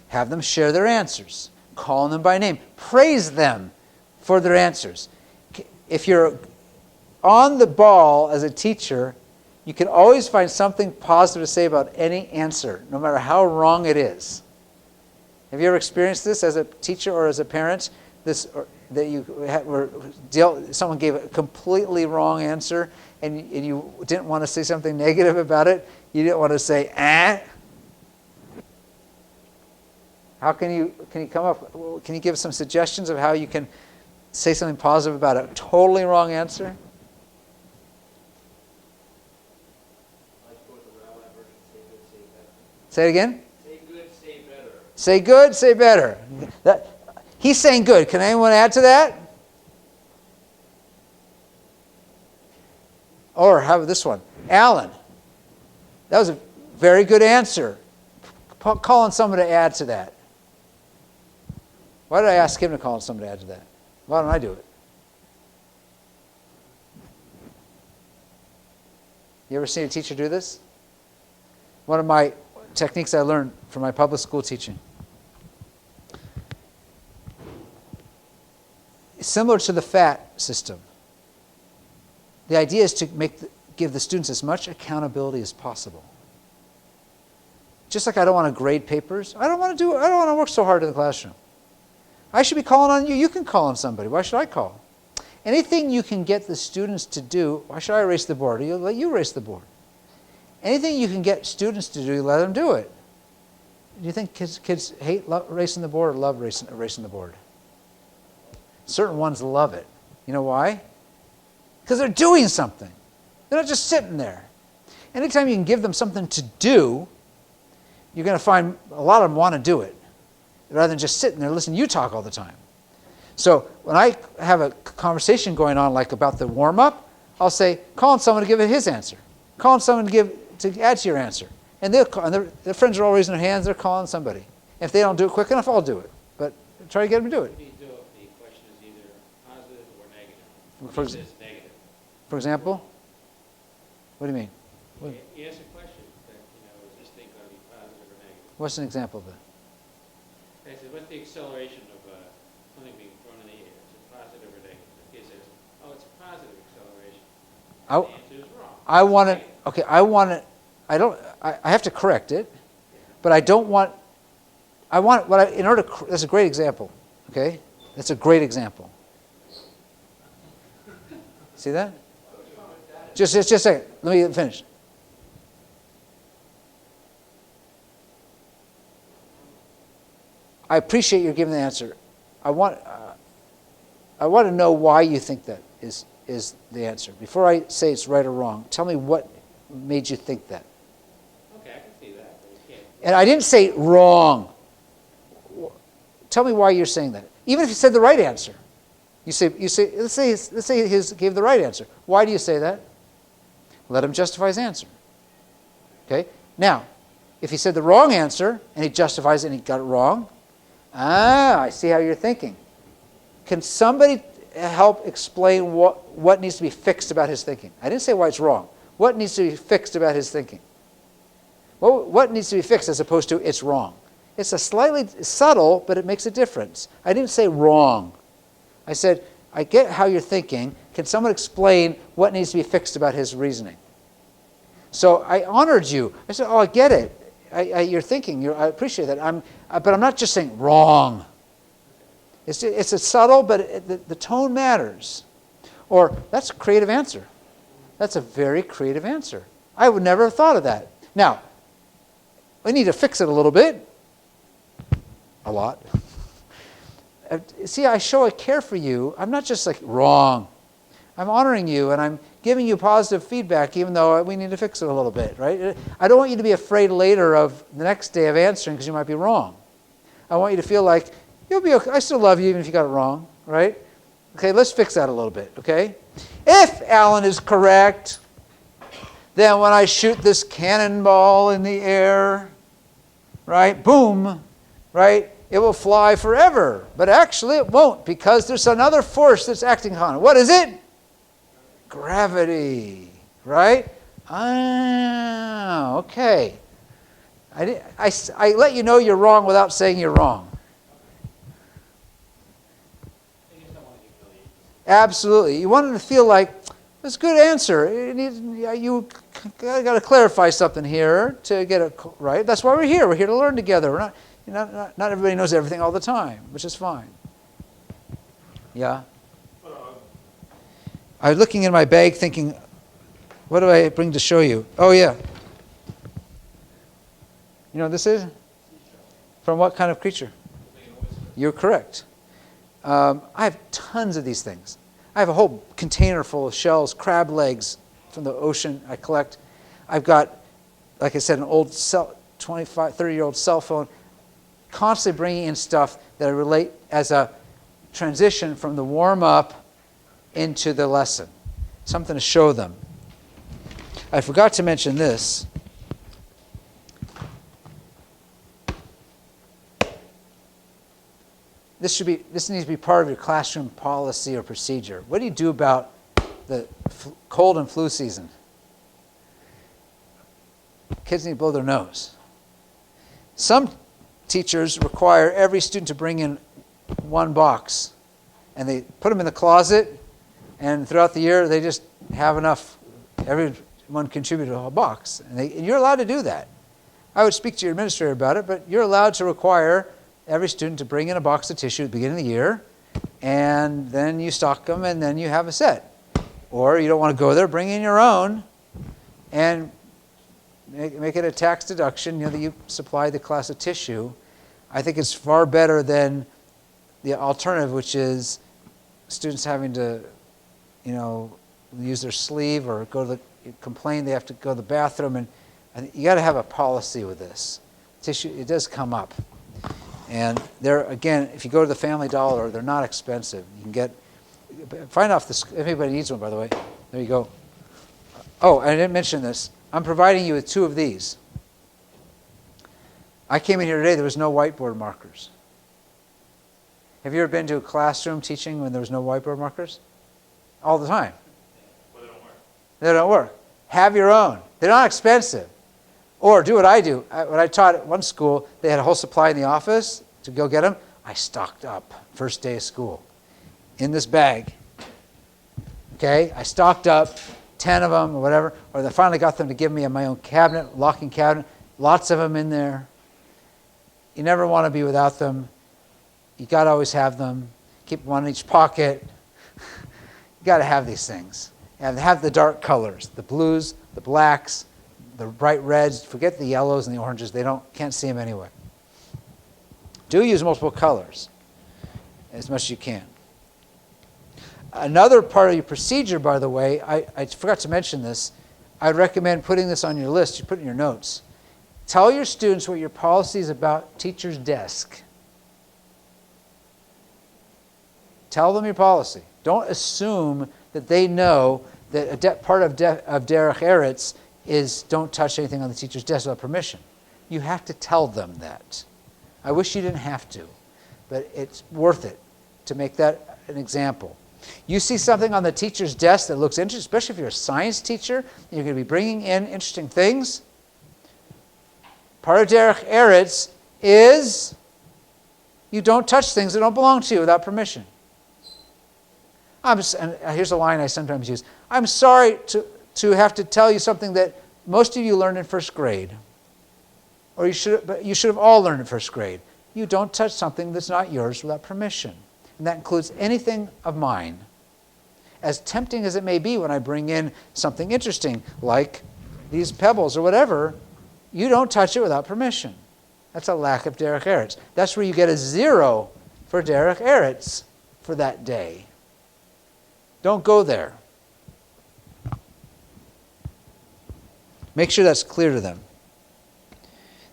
Have them share their answers. Call them by name. Praise them for their answers. If you're on the ball as a teacher, you can always find something positive to say about any answer, no matter how wrong it is. Have you ever experienced this as a teacher or as a parent? Someone gave a completely wrong answer, and you didn't want to say something negative about it. You didn't want to say, How can you come up? Can you give some suggestions of how you can say something positive about a totally wrong answer? Say it again. Say good, say better. Say good, say better. He's saying good. Can anyone add to that? Or how about this one? Alan, that was a very good answer. Call on someone to add to that. Why did I ask him to call on someone to add to that? Why don't I do it? You ever seen a teacher do this? One of my techniques I learned from my public school teaching. Similar to the FAT system. The idea is to give the students as much accountability as possible. Just like I don't want to grade papers, I don't want to work so hard in the classroom. I should be calling on you. You can call on somebody. Why should I call? Anything you can get the students to do, why should I erase the board? Or let you erase the board. Anything you can get students to do, let them do it. Do you think kids hate erasing the board or love erasing the board? Certain ones love it. You know why? Because they're doing something. They're not just sitting there. Anytime you can give them something to do, you're going to find a lot of them want to do it, rather than just sitting there listening to you talk all the time. So when I have a conversation going on like about the warm-up, I'll say, call on someone to give it his answer. Call on someone to add to your answer. And their friends are all raising their hands, they're calling somebody. If they don't do it quick enough, I'll do it. But try to get them to do it. The question is either positive or negative. Negative. For example? What do you mean? You ask a question that, is this thing going to be positive or negative? What's an example of that? I said, what's the acceleration of something being thrown in the air? Is it positive or negative? The kid says, oh, it's a positive acceleration. The answer is wrong. I have to correct it, but I don't want that's a great example, okay? That's a great example. See that? Just a second. Let me finish. I appreciate you giving the answer. I want to know why you think that is the answer. Before I say it's right or wrong, tell me what made you think that. Okay, I can see that, but you can't. And I didn't say wrong. Tell me why you're saying that. Even if you said the right answer. Let's say he gave the right answer. Why do you say that? Let him justify his answer. Okay? Now, if he said the wrong answer and he justifies it and he got it wrong, I see how you're thinking. Can somebody help explain what needs to be fixed about his thinking? I didn't say why it's wrong. What needs to be fixed about his thinking? What needs to be fixed as opposed to it's wrong? It's a slightly subtle, but it makes a difference. I didn't say wrong. I said, I get how you're thinking. Can someone explain what needs to be fixed about his reasoning? So I honored you. I said, oh, I get it. You're thinking. I appreciate that. But I'm not just saying wrong. It's a subtle, but the tone matters. Or that's a creative answer. That's a very creative answer. I would never have thought of that. Now, we need to fix it a little bit. A lot. See, I show I care for you. I'm not just like wrong. I'm honoring you and I'm giving you positive feedback even though we need to fix it a little bit, right? I don't want you to be afraid later of the next day of answering because you might be wrong. I want you to feel like you'll be okay. I still love you even if you got it wrong, right? Okay, let's fix that a little bit, okay? If Alan is correct, then when I shoot this cannonball in the air, right, boom, right, it will fly forever. But actually it won't because there's another force that's acting on it. What is it? Gravity, right? Ah, okay. I let you know you're wrong without saying you're wrong. You just don't want to get really. Absolutely. You wanted to feel like, that's a good answer. You got to clarify something here to get it right. That's why we're here. We're here to learn together. We're not everybody knows everything all the time, which is fine. Yeah? I was looking in my bag thinking, what do I bring to show you? Oh, yeah. You know what this is? From what kind of creature? You're correct. I have tons of these things. I have a whole container full of shells, crab legs from the ocean I collect. I've got, like I said, an old 25, 30-year-old cell phone, constantly bringing in stuff that I relate as a transition from the warm-up into the lesson. Something to show them. I forgot to mention this. This needs to be part of your classroom policy or procedure. What do you do about the cold and flu season? Kids need to blow their nose. Some teachers require every student to bring in one box, and they put them in the closet, and throughout the year they just have enough. Everyone contributed a box, and you're allowed to do that. I would speak to your administrator about it, but you're allowed to require every student to bring in a box of tissue at the beginning of the year, and then you stock them, and then you have a set. Or you don't want to go there, bring in your own, and make it a tax deduction, that you supply the class of tissue. I think it's far better than the alternative, which is students having to, use their sleeve or complain they have to go to the bathroom. And you got to have a policy with this. Tissue, it does come up. And they're, again, if you go to the Family Dollar, they're not expensive. You can get, find off this, if anybody needs one, by the way. There you go. Oh, I didn't mention this. I'm providing you with 2 of these. I came in here today, there was no whiteboard markers. Have you ever been to a classroom teaching when there was no whiteboard markers? All the time. Well, they don't work. They don't work. Have your own. They're not expensive. Or do what I do. When I taught at one school, they had a whole supply in the office to go get them. I stocked up first day of school in this bag. Okay? I stocked up 10 of them or whatever. Or I finally got them to give me my own cabinet, locking cabinet. Lots of them in there. You never want to be without them. You got to always have them. Keep one in each pocket. You got to have these things. And have the dark colors, the blues, the blacks, the bright reds. Forget the yellows and the oranges. They can't see them anyway. Do use multiple colors as much as you can. Another part of your procedure, by the way, I forgot to mention this. I'd recommend putting this on your list. You put it in your notes. Tell your students what your policy is about teacher's desk. Tell them your policy. Don't assume that they know that part of Derech Eretz is don't touch anything on the teacher's desk without permission. You have to tell them that. I wish you didn't have to, but it's worth it to make that an example. You see something on the teacher's desk that looks interesting, especially if you're a science teacher, and you're going to be bringing in interesting things. Part of Derech Eretz is you don't touch things that don't belong to you without permission. And here's a line I sometimes use. I'm sorry to have to tell you something that most of you learned in first grade. Or you should have all learned in first grade. You don't touch something that's not yours without permission. And that includes anything of mine. As tempting as it may be when I bring in something interesting, like these pebbles or whatever, you don't touch it without permission. That's a lack of Derech Eretz. That's where you get a 0 for Derech Eretz for that day. Don't go there. Make sure that's clear to them.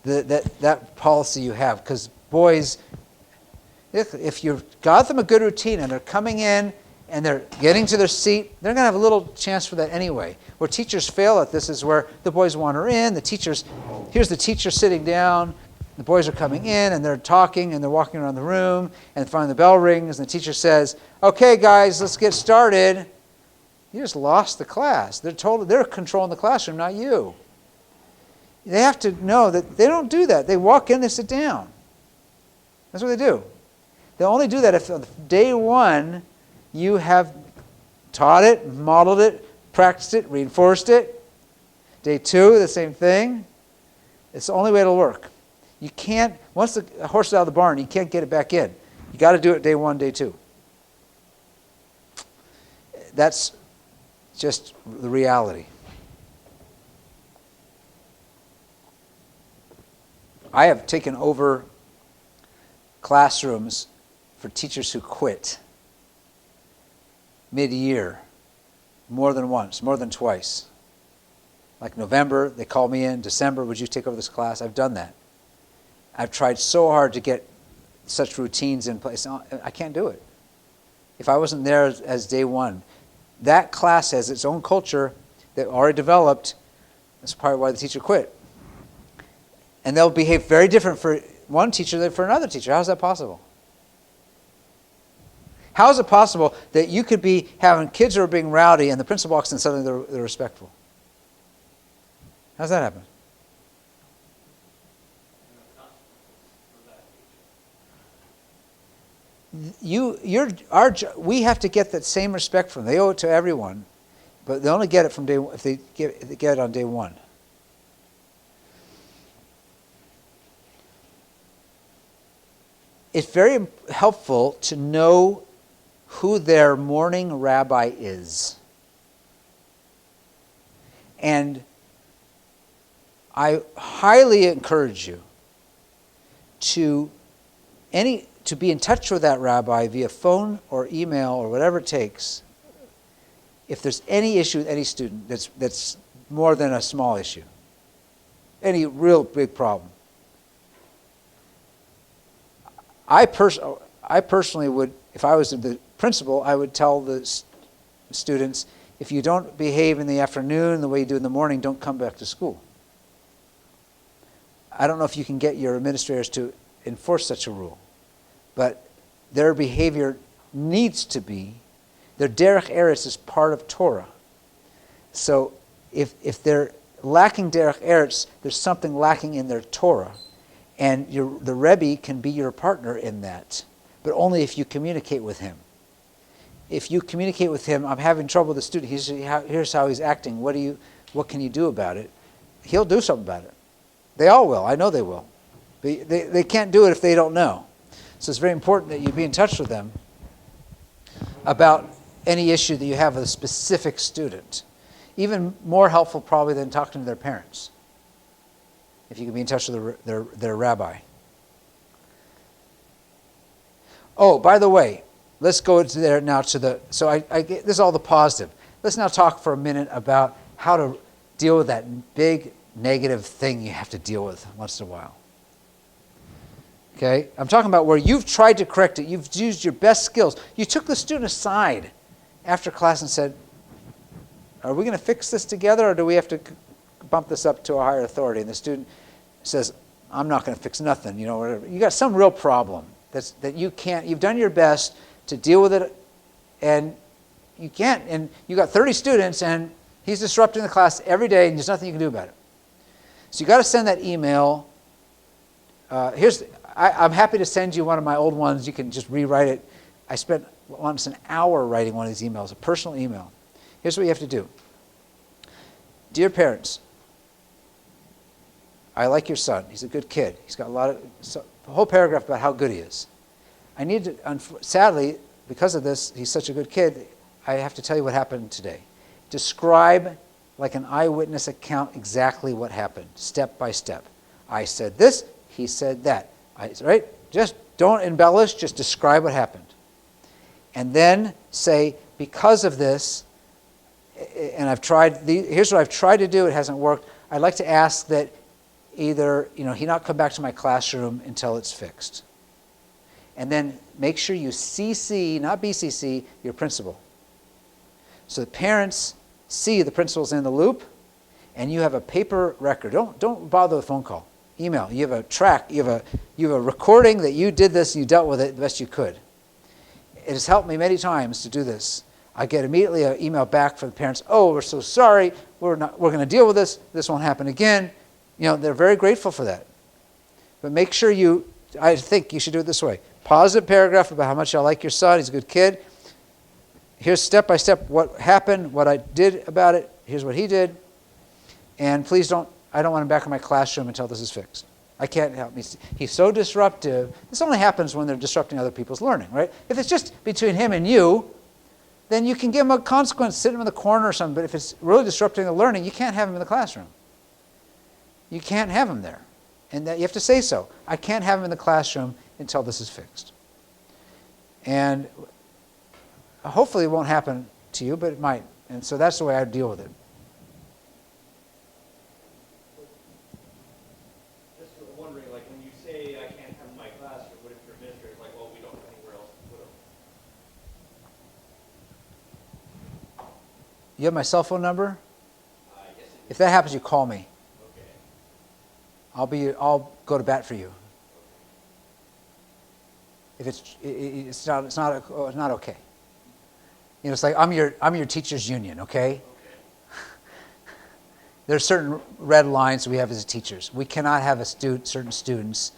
That policy you have. Because boys, if you've got them a good routine and they're coming in and they're getting to their seat, they're going to have a little chance for that anyway. Where teachers fail at this is where the boys wander in, here's the teacher sitting down, the boys are coming in and they're talking and they're walking around the room, and finally the bell rings and the teacher says, okay guys, let's get started. You just lost the class. They're controlling the classroom, not you. They have to know that they don't do that. They walk in, they sit down. That's what they do. They only do that if on day 1 you have taught it, modeled it, practiced it, reinforced it. Day 2, the same thing. It's the only way it'll work. You can't, once the horse is out of the barn, you can't get it back in. You got to do it day 1, day 2. That's just the reality. I have taken over classrooms for teachers who quit mid-year more than once, more than twice. Like November, they call me in. December, would you take over this class? I've done that. I've tried so hard to get such routines in place. I can't do it. If I wasn't there as day 1, that class has its own culture that already developed. That's probably why the teacher quit. And they'll behave very different for one teacher than for another teacher. How is that possible? How is it possible that you could be having kids who are being rowdy and the principal walks in and suddenly they're respectful? How does that happen? We have to get that same respect from them. They owe it to everyone, but they only get it from day if they get it on day 1. It's very helpful to know who their morning rabbi is. And I highly encourage you to be in touch with that rabbi via phone or email or whatever it takes if there's any issue with any student that's more than a small issue, any real big problem. I personally would, if I was the principal, I would tell the students, if you don't behave in the afternoon the way you do in the morning, don't come back to school. I don't know if you can get your administrators to enforce such a rule, but their behavior needs to be, their derech eretz is part of Torah. So if they're lacking derech eretz, there's something lacking in their Torah. And the Rebbe can be your partner in that, but only if you communicate with him. If you communicate with him, I'm having trouble with the student, here's how he's acting, what can you do about it? He'll do something about it. They all will, I know they will. They can't do it if they don't know. So it's very important that you be in touch with them about any issue that you have with a specific student. Even more helpful probably than talking to their parents, if you can be in touch with their rabbi. Oh, by the way, let's go to there now to the, so this is all the positive. Let's now talk for a minute about how to deal with that big negative thing you have to deal with once in a while. Okay? I'm talking about where you've tried to correct it. You've used your best skills. You took the student aside after class and said, are we going to fix this together, or do we have to bump this up to a higher authority? And the student says, I'm not going to fix nothing. You know, whatever. You got some real problem that you can't. You've done your best to deal with it, and you can't. And you got 30 students, and he's disrupting the class every day, and there's nothing you can do about it. So you got to send that email. I'm happy to send you one of my old ones. You can just rewrite it. I spent once an hour writing one of these emails, a personal email. Here's what you have to do. Dear parents, I like your son. He's a good kid. He's got a whole paragraph about how good he is. I need to, sadly, because of this, he's such a good kid, I have to tell you what happened today. Describe, like an eyewitness account, exactly what happened, step by step. I said this, he said that. Right? Just don't embellish, just describe what happened. And then say, because of this, and here's what I've tried to do, it hasn't worked. I'd like to ask that either, he not come back to my classroom until it's fixed. And then make sure you CC, not BCC, your principal. So the parents see the principal's in the loop, and you have a paper record. Don't bother with a phone call. Email. You have a track. You have a recording that you did this and you dealt with it the best you could. It has helped me many times to do this. I get immediately an email back from the parents. Oh, we're so sorry. We're going to deal with this. This won't happen again. They're very grateful for that. But make sure I think you should do it this way. Positive paragraph about how much I like your son. He's a good kid. Here's step by step what happened, what I did about it. Here's what he did. And please I don't want him back in my classroom until this is fixed. I can't help me. He's so disruptive. This only happens when they're disrupting other people's learning, right? If it's just between him and you, then you can give him a consequence, sit him in the corner or something. But if it's really disrupting the learning, you can't have him in the classroom. You can't have him there. And you have to say so. I can't have him in the classroom until this is fixed. And hopefully it won't happen to you, but it might. And so that's the way I deal with it. Just wondering, like when you say I can't have him in my classroom, what if your administrator is like, well, we don't have anywhere else to put him? You have my cell phone number? Yes, If that happens, you call me. okay. I'll go to bat for you. If it's not okay. It's like I'm your teachers union, okay? There are certain red lines we have as teachers. We cannot have certain students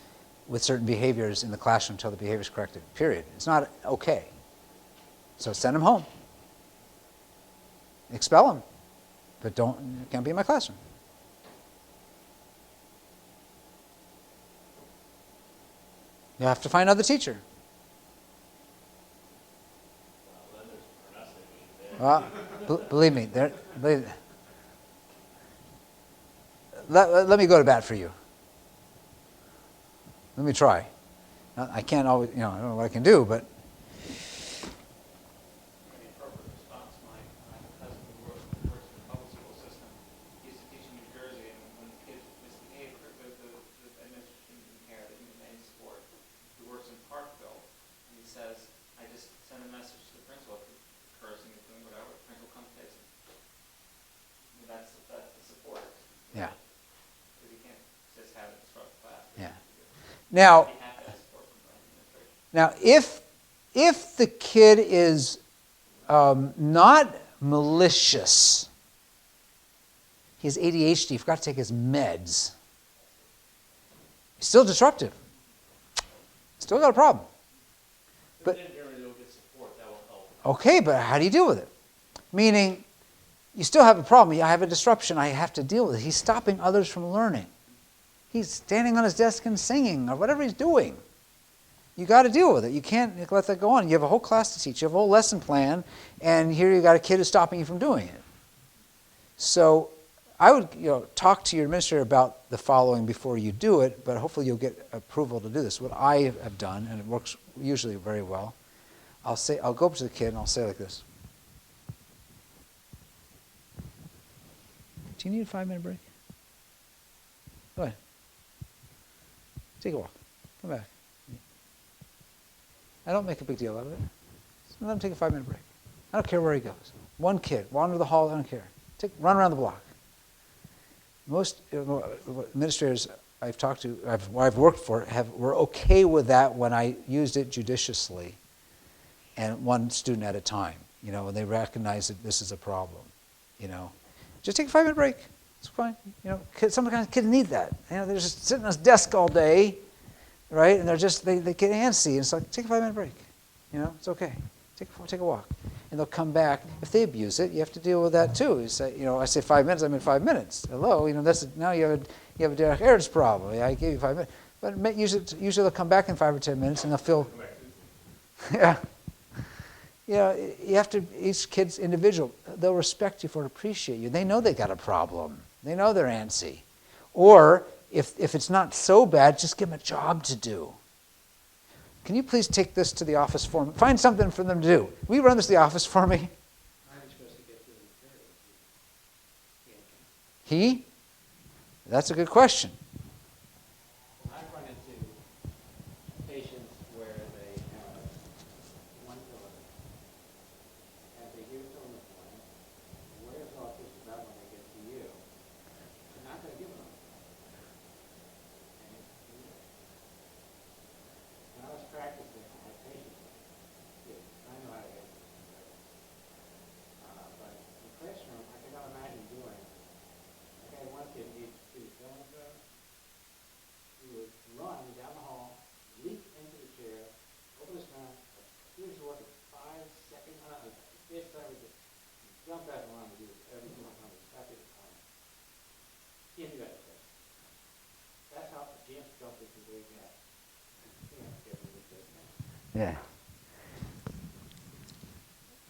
with certain behaviors in the classroom until the behavior is corrected. Period. It's not okay. So send them home. Expel them, but can't be in my classroom. You have to find another teacher. Well, then there's pronouncement there. Well, believe me, let me go to bat for you. Let me try. I can't always, I don't know what I can do, but The appropriate response, my cousin who works in the public school system, he used to teach in New Jersey, and when kids misbehave, the administration didn't care, they didn't any support. He works in Parkville, and he says, I just send a message to the principal, cursing, doing whatever, the principal comes takes him. I mean, that's the support. yeah. Because you can't just have it disrupt the class. Yeah. Now, You have to have support from the administration. Now, if the kid is not malicious, he has ADHD, he forgot to take his meds, he's still disruptive. Still got a problem. But then you'll get support, that will help. okay, but how do you deal with it? Meaning, you still have a problem. I have a disruption. I have to deal with it. He's stopping others from learning. He's standing on his desk and singing or whatever he's doing. You got to deal with it. You can't let that go on. You have a whole class to teach. You have a whole lesson plan, and here you got a kid who's stopping you from doing it. So I would talk to your administrator about the following before you do it, but hopefully you'll get approval to do this. What I have done, and it works usually very well, I'll go up to the kid and I'll say like this. Do you need a 5-minute break? Go ahead. Take a walk. Come back. I don't make a big deal out of it. So let him take a 5-minute break. I don't care where he goes. One kid, wander the hall, I don't care. Run around the block. Most administrators I've talked to, I've worked for, were okay with that when I used it judiciously and one student at a time, when they recognize that this is a problem, Just take a 5-minute break. It's fine. Sometimes kids need that. They're just sitting on a desk all day, right? And they get antsy. And it's like, take a 5-minute break. It's okay. Take a walk. And they'll come back. If they abuse it, you have to deal with that too. You say, I say 5 minutes, I mean 5 minutes. Hello, now you have a Derek Ayers problem. Yeah, I gave you 5 minutes. But usually they'll come back in 5 or 10 minutes and they'll feel, yeah. You have to, each kid's individual. They'll respect you for it, appreciate you. They know they got a problem. They know they're antsy. Or if it's not so bad, just give them a job to do. Can you please take this to the office for me? Find something for them to do. Will you run this to the office for me? How are you supposed to get to the material? He? That's a good question. I've run into patients where they have one pillar, and they give it to them this morning. Where's all this about when they get to you? They're not going to give them. When I was practicing, I had patients. I know how to get them. But in the classroom, I cannot imagine doing. I had one kid need to so-and-so. He would run down the hall, leap into the chair, open his mouth, do his work in 5 seconds. This time we just jump out and run and do every single time as happy as time. Can't do that at test. That's how James jumped into the gap. Yeah.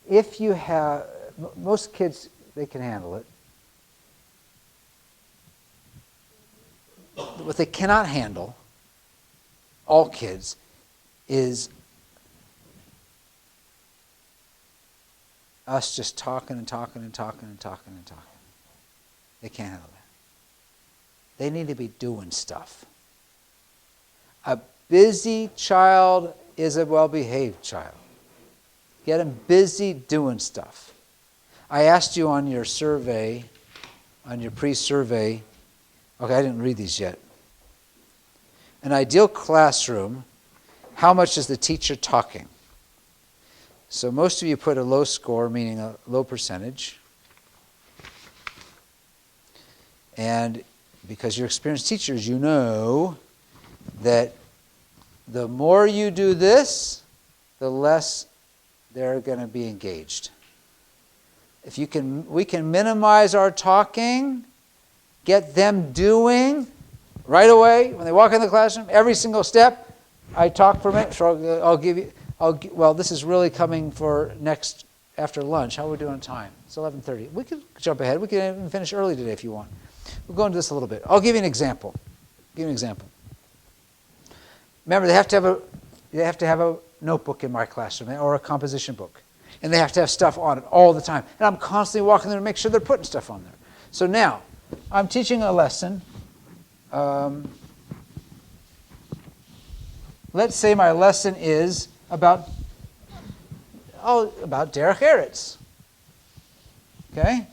If you have, most kids, they can handle it. What they cannot handle, all kids, is us just talking and talking and talking and talking and talking. They can't handle that. They need to be doing stuff. A busy child is a well-behaved child. Get them busy doing stuff. I asked you on your survey, on your pre-survey, okay, I didn't read these yet. An ideal classroom, how much is the teacher talking? So most of you put a low score, meaning a low percentage. And because you're experienced teachers, you know that the more you do this, the less they're going to be engaged. If we can minimize our talking, get them doing right away when they walk in the classroom, every single step. I talk for a minute, so I'll give you. Well, this is really coming for next after lunch. How are we doing on time? It's 11:30. We could jump ahead. We can even finish early today if you want. We'll go into this a little bit. I'll give you an example. Remember, they have to have a notebook in my classroom or a composition book, and they have to have stuff on it all the time. And I'm constantly walking there to make sure they're putting stuff on there. So now, I'm teaching a lesson. Let's say my lesson is about Derek Ayers. Okay?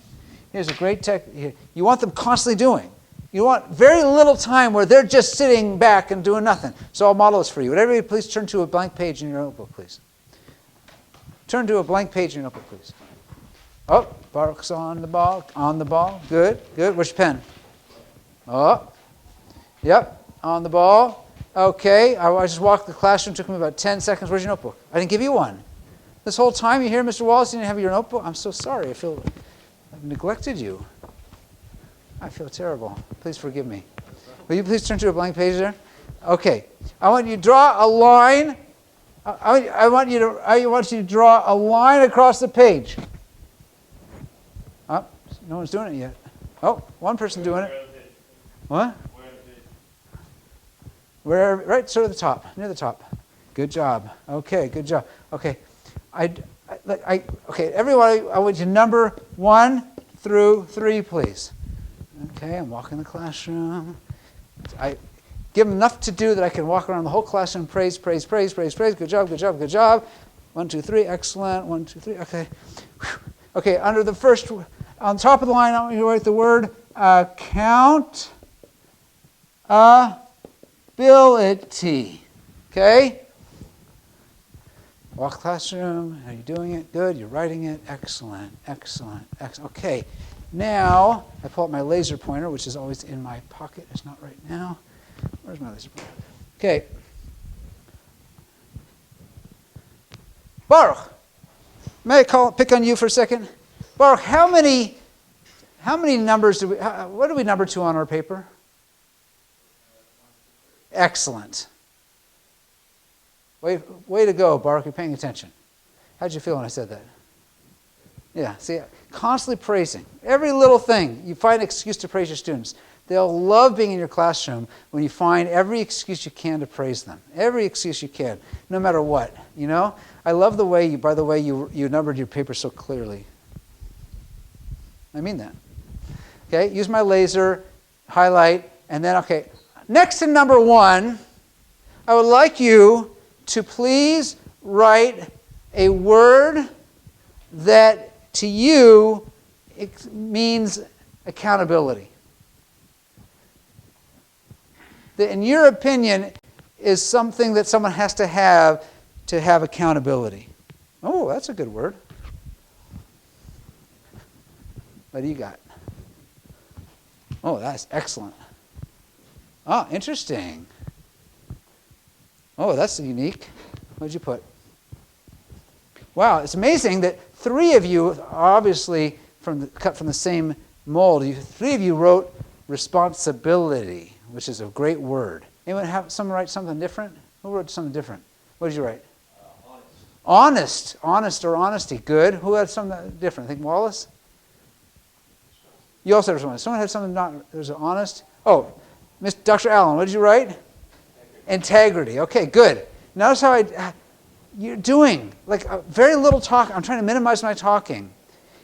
Here's a great tech. You want them constantly doing. You want very little time where they're just sitting back and doing nothing. So I'll model this for you. Would everybody please turn to a blank page in your notebook, please? Turn to a blank page in your notebook, please. Oh, Bark's on the ball. Good. Where's your pen? Oh, yep, on the ball. Okay, I just walked the classroom. Took me about 10 seconds. Where's your notebook? I didn't give you one. This whole time you hear, Mr. Wallace, you didn't have your notebook? I'm so sorry. I feel I've neglected you. I feel terrible. Please forgive me. Will you please turn to a blank page there? Okay. I want you to draw a line. I want you to draw a line across the page. Oh, no one's doing it yet. Oh, one person doing it. What? Where? Right, sort of the top, near the top. Good job. Okay, good job. Okay, okay. Everyone, I want you to number 1 through 3, please. Okay, I'm walking the classroom. I give them enough to do that I can walk around the whole classroom. Praise, praise, praise, praise, praise. Good job, good job, good job. 1, 2, 3. Excellent. 1, 2, 3. Okay. Whew. Okay. Under the first, on top of the line, I want you to write the word accountability. Okay. Walk classroom. Are you doing it? Good. You're writing it. Excellent. Excellent. Excellent. Okay. Now I pull out my laser pointer, which is always in my pocket. It's not right now. Where's my laser pointer? Okay. Baruch, may I pick on you for a second? Baruch, how many numbers do we? What do we number to on our paper? Excellent. Way to go, Baruch. You're paying attention. How'd you feel when I said that? Yeah. See, constantly praising every little thing. You find an excuse to praise your students. They'll love being in your classroom when you find every excuse you can to praise them. Every excuse you can, no matter what. You know, I love the way by the way, you numbered your paper so clearly. I mean that. Okay, use my laser, highlight, and then, okay, next to number 1, I would like you to please write a word that to you it means accountability. That, in your opinion, is something that someone has to have accountability. Oh, that's a good word. What do you got? Oh, that's excellent. Oh, interesting. Oh, that's unique. What did you put? Wow, it's amazing that 3 of you are obviously cut from the same mold. 3 of you wrote responsibility, which is a great word. Anyone have someone write something different? Who wrote something different? What did you write? Honest. Honest or honesty. Good. Who had something different? I think Wallace? You also had something. Someone had something not, there's an honest. Oh, Dr. Allen, what did you write? Integrity. Okay, good. Notice how you're doing, like very little talk. I'm trying to minimize my talking.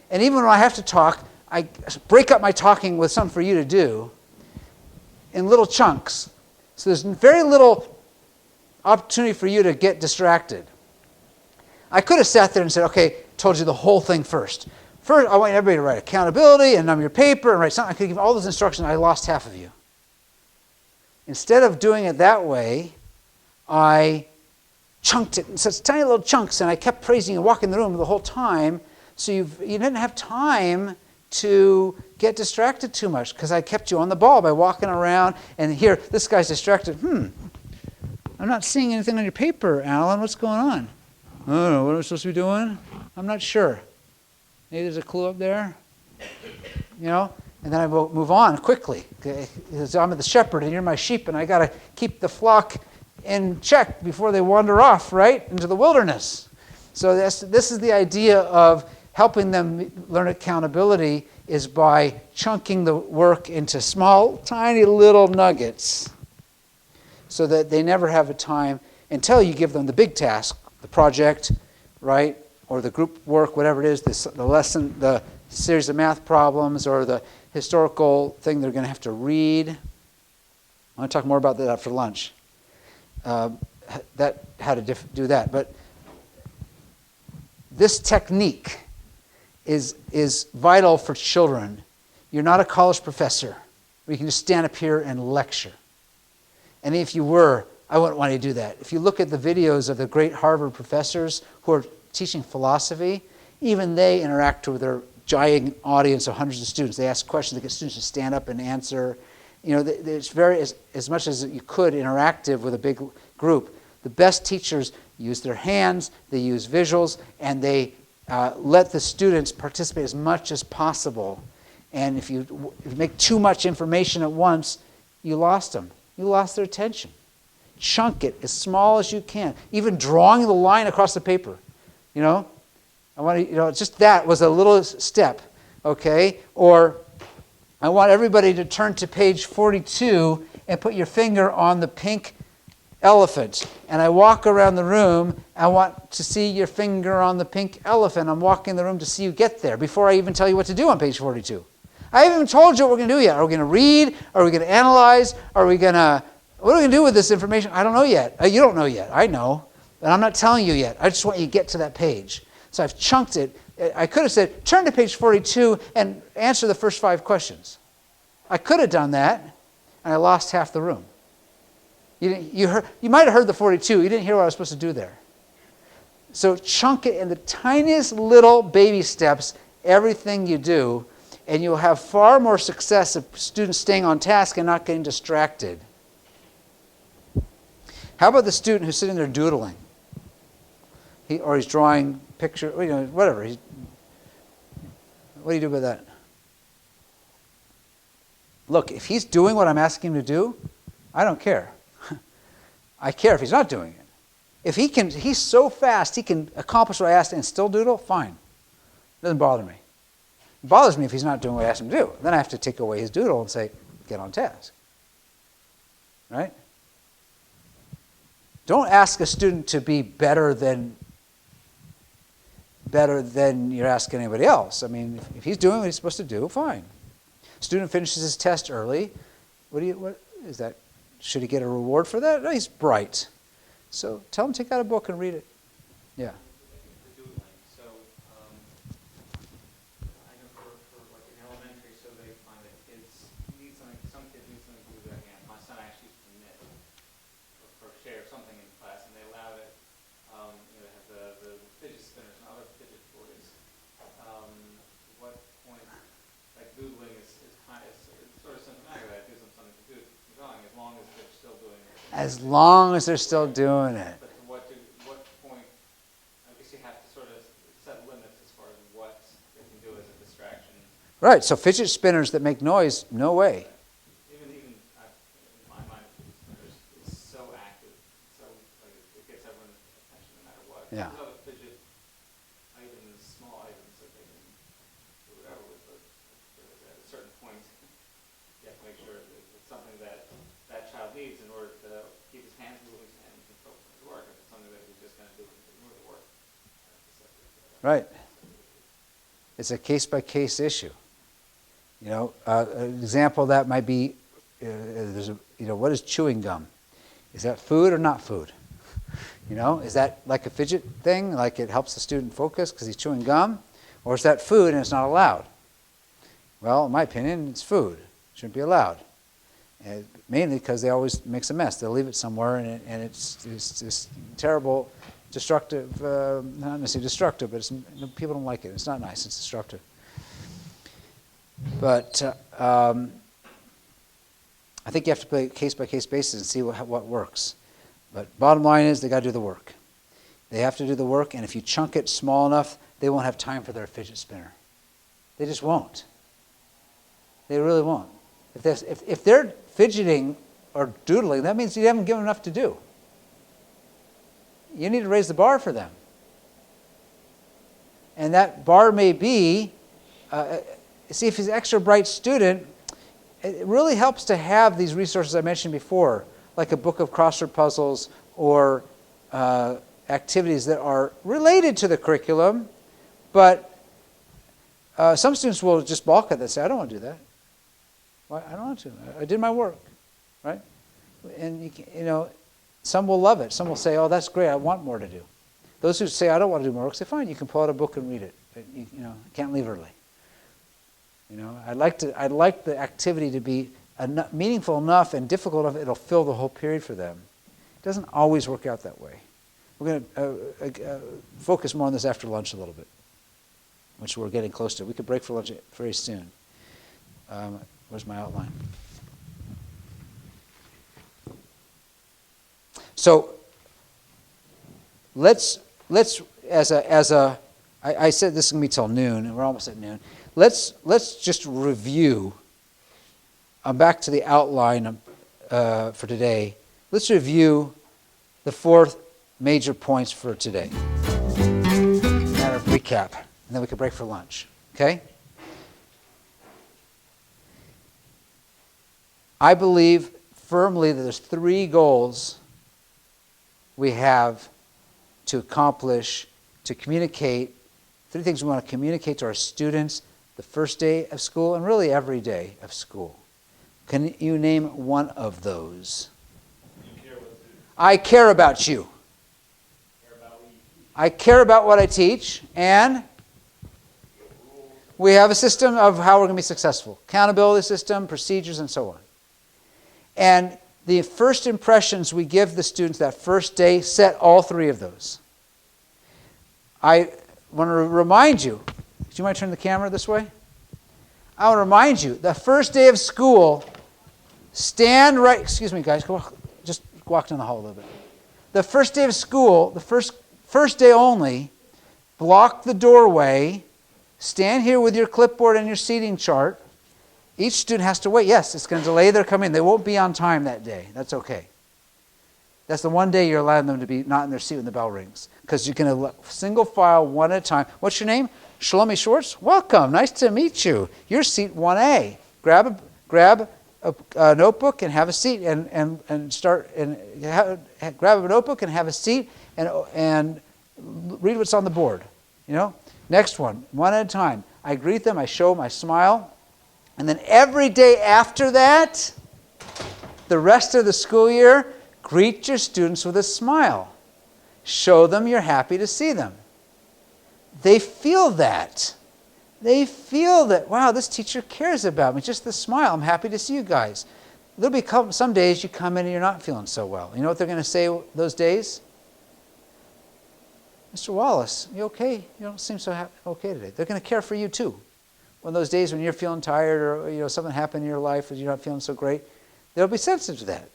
And even when I have to talk, I break up my talking with something for you to do in little chunks. So there's very little opportunity for you to get distracted. I could have sat there and said, okay, told you the whole thing first. First, I want everybody to write accountability and number your paper and write something. I could give all those instructions. I lost half of you. Instead of doing it that way, I chunked it in such tiny little chunks, and I kept praising you, walking the room the whole time, so you didn't have time to get distracted too much, because I kept you on the ball by walking around, and here, this guy's distracted. I'm not seeing anything on your paper, Alan. What's going on? I don't know. What am I supposed to be doing? I'm not sure. Maybe there's a clue up there. You know? And then I will move on quickly, because I'm the shepherd and you're my sheep, and I got to keep the flock in check before they wander off, right, into the wilderness. So this is the idea of helping them learn accountability, is by chunking the work into small, tiny little nuggets so that they never have a time until you give them the big task, the project, right, or the group work, whatever it is, the lesson, the series of math problems, or the historical thing they're going to have to read. I want to talk more about that after lunch. How to do that. But this technique is vital for children. You're not a college professor where you can just stand up here and lecture. And if you were, I wouldn't want you to do that. If you look at the videos of the great Harvard professors who are teaching philosophy, even they interact with their giant audience of hundreds of students. They ask questions, they get students to stand up and answer. You know, it's very, as much as you could, interactive with a big group. The best teachers use their hands, they use visuals, and they let the students participate as much as possible. And if you make too much information at once, you lost them. You lost their attention. Chunk it as small as you can. Even drawing the line across the paper. I want to, just that was a little step, okay? Or I want everybody to turn to page 42 and put your finger on the pink elephant. And I walk around the room. I want to see your finger on the pink elephant. I'm walking the room to see you get there before I even tell you what to do on page 42. I haven't even told you what we're going to do yet. Are we going to read? Are we going to analyze? What are we going to do with this information? I don't know yet. You don't know yet. I know. And I'm not telling you yet. I just want you to get to that page. So I've chunked it. I could have said, turn to page 42 and answer the first 5 questions. I could have done that, and I lost half the room. You might have heard the 42. You didn't hear what I was supposed to do there. So chunk it in the tiniest little baby steps, everything you do, and you'll have far more success of students staying on task and not getting distracted. How about the student who's sitting there doodling? He's drawing picture, whatever. What do you do with that? Look, if he's doing what I'm asking him to do, I don't care. I care if he's not doing it. If he's so fast, he can accomplish what I asked and still doodle, fine. It doesn't bother me. It bothers me if he's not doing what I asked him to do. Then I have to take away his doodle and say, get on task. Right? Don't ask a student to be better than you're asking anybody else. I mean, if he's doing what he's supposed to do, fine. Student finishes his test early. What is that? Should he get a reward for that? No, he's bright. So tell him to take out a book and read it. Yeah. For doodling. So I know for like in elementary, so they find that kids need something. Some kids need something to do with their hand. My son actually used to knit or crochet or something in class, and they allowed it. They have the fidget spinners and other fidget toys. What point, like doodling is kind of sort of symptomatic that it gives them something to do going, as long as they're still doing it. As long as they're still doing it. But to what point, I guess you have to sort of set limits as far as what they can do as a distraction. Right, so fidget spinners that make noise, no way. Even in my mind, fidget spinners is so active, so like it gets everyone's attention no matter what. Yeah. There's other fidget items, small items that they can do whatever with, but at a certain point, you have to make sure that it's something that child needs in order to keep his hands moving and control his work. If it's something that he's just going to do and ignore the work. Right. It's a case-by-case issue. An example of that might be, what is chewing gum? Is that food or not food? Is that like a fidget thing, like it helps the student focus because he's chewing gum? Or is that food and it's not allowed? Well, in my opinion, it's food. It shouldn't be allowed. And mainly because they always makes a mess. They'll leave it somewhere, and it's this terrible, destructive, not necessarily destructive, but people don't like it. It's not nice. It's destructive. But I think you have to play case-by-case basis and see what works. But bottom line is they got to do the work. They have to do the work, and if you chunk it small enough, they won't have time for their fidget spinner. They just won't. They really won't. If they're fidgeting or doodling, that means you haven't given enough to do. You need to raise the bar for them. And that bar may be, see, if he's an extra bright student, it really helps to have these resources I mentioned before, like a book of crossword puzzles or activities that are related to the curriculum, but some students will just balk at that and say, I don't want to do that. Why? I don't want to. I did my work, right? And some will love it. Some will say, "Oh, that's great. I want more to do." Those who say, "I don't want to do more work," say, "Fine. You can pull out a book and read it. But can't leave early." I'd like the activity to be meaningful enough and difficult enough it'll fill the whole period for them. It doesn't always work out that way. We're going to focus more on this after lunch a little bit, which we're getting close to. We could break for lunch very soon. Where's my outline? So let's I said this is going to be till noon, and we're almost at noon. Let's just review. I'm back to the outline for today, let's review the 4 major points for today. Matter of recap, and then we can break for lunch. Okay? I believe firmly that there's 3 goals we have to accomplish, to communicate, 3 things we want to communicate to our students the first day of school and really every day of school. Can you name one of those? I care about you. I care about what I teach, and we have a system of how we're going to be successful. Accountability system, procedures, and so on. And the first impressions we give the students that first day set all 3 of those. I want to remind you, do you mind turning the camera this way? I want to remind you, the first day of school, stand right, excuse me guys, just walk down the hall a little bit. The first day of school, the first day only, block the doorway, stand here with your clipboard and your seating chart. Each student has to wait. Yes, it's going to delay their coming. They won't be on time that day. That's okay. That's the one day you're allowing them to be not in their seat when the bell rings. Because you can single file one at a time. What's your name? Shlomi Schwartz? Welcome. Nice to meet you. Your seat 1A. Grab a notebook and have a seat and start and grab a notebook and have a seat and read what's on the board. You know? Next one at a time. I greet them, I show them, I smile. And then every day after that, the rest of the school year, greet your students with a smile. Show them you're happy to see them. They feel that. They feel that, wow, this teacher cares about me. Just the smile, I'm happy to see you guys. There'll be some days you come in and you're not feeling so well. You know what they're going to say those days? Mr. Wallace, you okay? You don't seem so okay today. They're going to care for you too. One of those days when you're feeling tired or something happened in your life and you're not feeling so great, they'll be sensitive to that.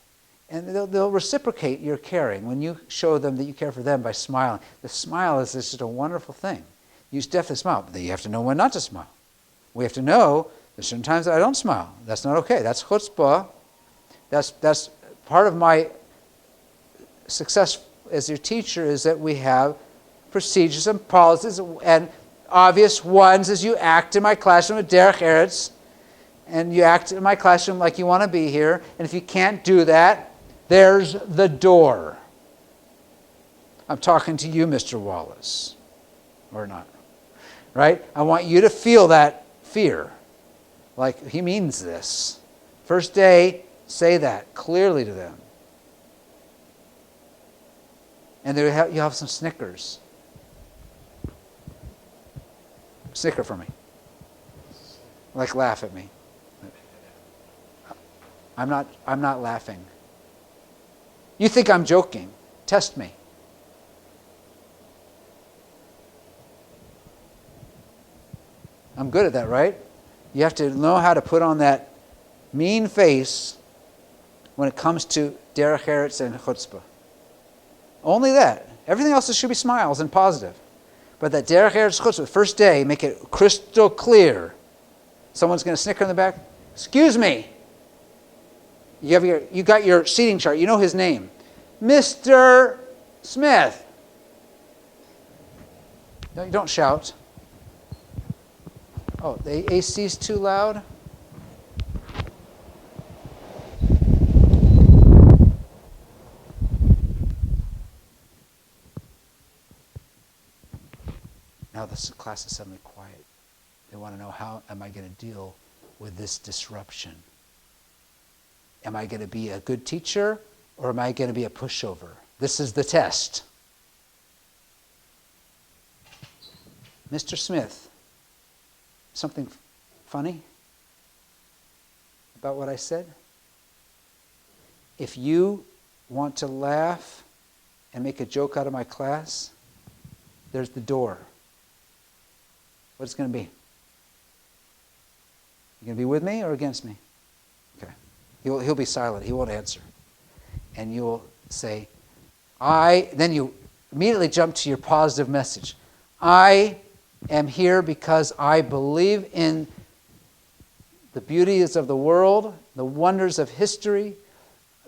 And they'll reciprocate your caring when you show them that you care for them by smiling. The smile is just a wonderful thing. You definitely smile, but you have to know when not to smile. We have to know there's certain times that I don't smile. That's not okay. That's chutzpah. That's part of my success as your teacher is that we have procedures and policies and obvious ones as you act in my classroom with derech eretz, and you act in my classroom like you want to be here, and if you can't do that, there's the door. I'm talking to you, Mr. Wallace, or not, right? I want you to feel that fear, like he means this. First day, say that clearly to them. And you'll have some Snickers. Snicker for me. Like laugh at me. I'm not laughing. You think I'm joking. Test me. I'm good at that, right? You have to know how to put on that mean face when it comes to derech eretz and chutzpah. Only that. Everything else should be smiles and positive. But that derech eretz chutzpah, the first day, make it crystal clear. Someone's going to snicker in the back. Excuse me. You got your seating chart. You know his name. Mr. Smith. No, you don't shout. Oh, the AC's too loud? Now the class is suddenly quiet. They want to know, how am I going to deal with this disruption? Am I going to be a good teacher or am I going to be a pushover? This is the test. Mr. Smith, something funny about what I said? If you want to laugh and make a joke out of my class, there's the door. What's it going to be? You going to be with me or against me? Okay. He'll be silent. He won't answer. And you'll say, then you immediately jump to your positive message. I am here because I believe in the beauties of the world, the wonders of history.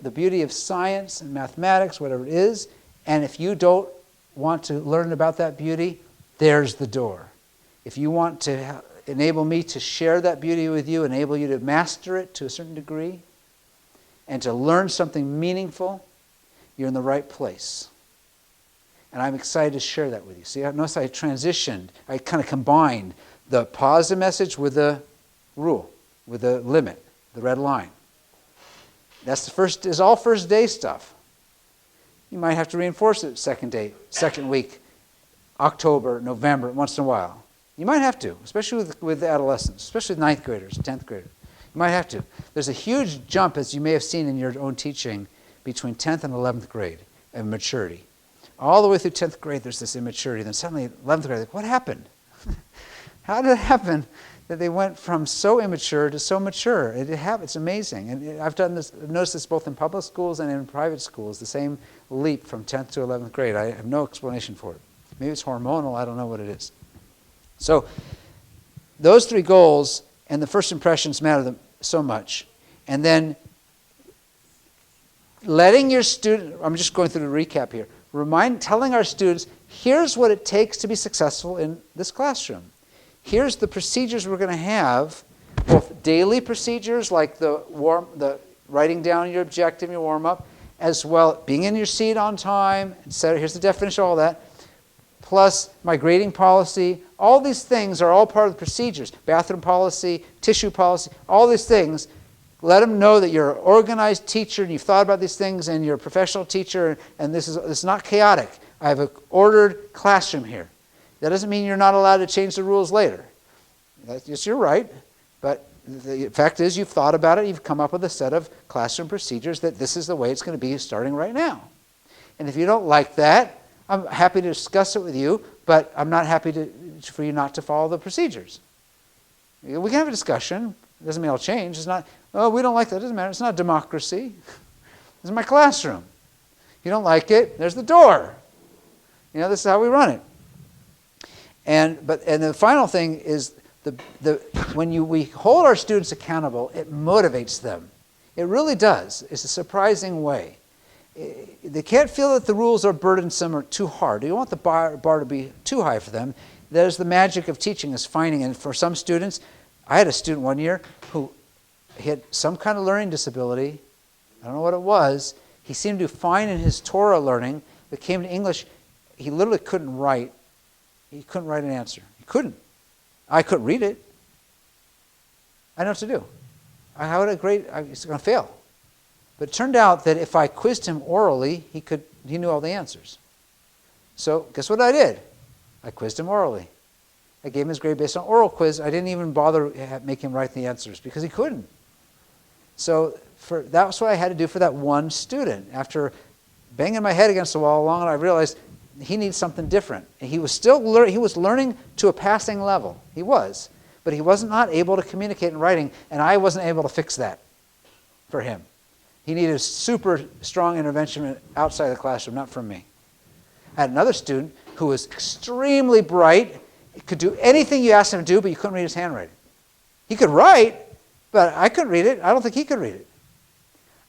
the beauty of science and mathematics, whatever it is, and if you don't want to learn about that beauty, there's the door. If you want to enable me to share that beauty with you, enable you to master it to a certain degree, and to learn something meaningful, you're in the right place. And I'm excited to share that with you. See, notice I transitioned. I kind of combined the positive message with the rule, with the limit, the red line. That's the first, is all first day stuff. You might have to reinforce it second week, October, November, once in a while. You might have to, especially with adolescents, especially with 9th graders, 10th graders. You might have to. There's a huge jump, as you may have seen in your own teaching, between 10th and 11th grade of maturity. All the way through 10th grade, there's this immaturity. Then suddenly, 11th grade, like, what happened? How did it happen that they went from so immature to so mature? It's amazing. And I've noticed this both in public schools and in private schools, the same leap from 10th to 11th grade. I have no explanation for it. Maybe it's hormonal. I don't know what it is. So those 3 goals and the first impressions matter so much. And then letting your student, I'm just going through the recap here, telling our students, here's what it takes to be successful in this classroom. Here's the procedures we're going to have, both daily procedures like the writing down your objective, your warm-up, as well being in your seat on time, etc. Here's the definition of all that. Plus my grading policy. All these things are all part of the procedures. Bathroom policy, tissue policy, all these things. Let them know that you're an organized teacher and you've thought about these things and you're a professional teacher and this is not chaotic. I have an ordered classroom here. That doesn't mean you're not allowed to change the rules later. Yes, you're right. But the fact is you've thought about it. You've come up with a set of classroom procedures that this is the way it's going to be starting right now. And if you don't like that, I'm happy to discuss it with you, but I'm not happy for you not to follow the procedures. We can have a discussion. It doesn't mean I'll change. It's not, oh, we don't like that. It doesn't matter. It's not democracy. This is my classroom. If you don't like it, there's the door. This is how we run it. And the final thing is when we hold our students accountable, it motivates them. It really does. It's a surprising way. They can't feel that the rules are burdensome or too hard. You don't want the bar to be too high for them. There's the magic of teaching is finding. And for some students, I had a student one year who had some kind of learning disability. I don't know what it was. He seemed to do fine in his Torah learning. But came to English, he literally couldn't write. He couldn't write an answer. He couldn't. I couldn't read it. I know what to do. He's going to fail. But it turned out that if I quizzed him orally, he knew all the answers. So guess what I did? I quizzed him orally. I gave him his grade based on oral quiz. I didn't even bother making him write the answers because he couldn't. So that was what I had to do for that one student. After banging my head against the wall long, I realized he needs something different. And he was learning to a passing level. He was. But he was not able to communicate in writing, and I wasn't able to fix that for him. He needed a super strong intervention outside the classroom, not from me. I had another student who was extremely bright. He could do anything you asked him to do, but you couldn't read his handwriting. He could write, but I couldn't read it. I don't think he could read it.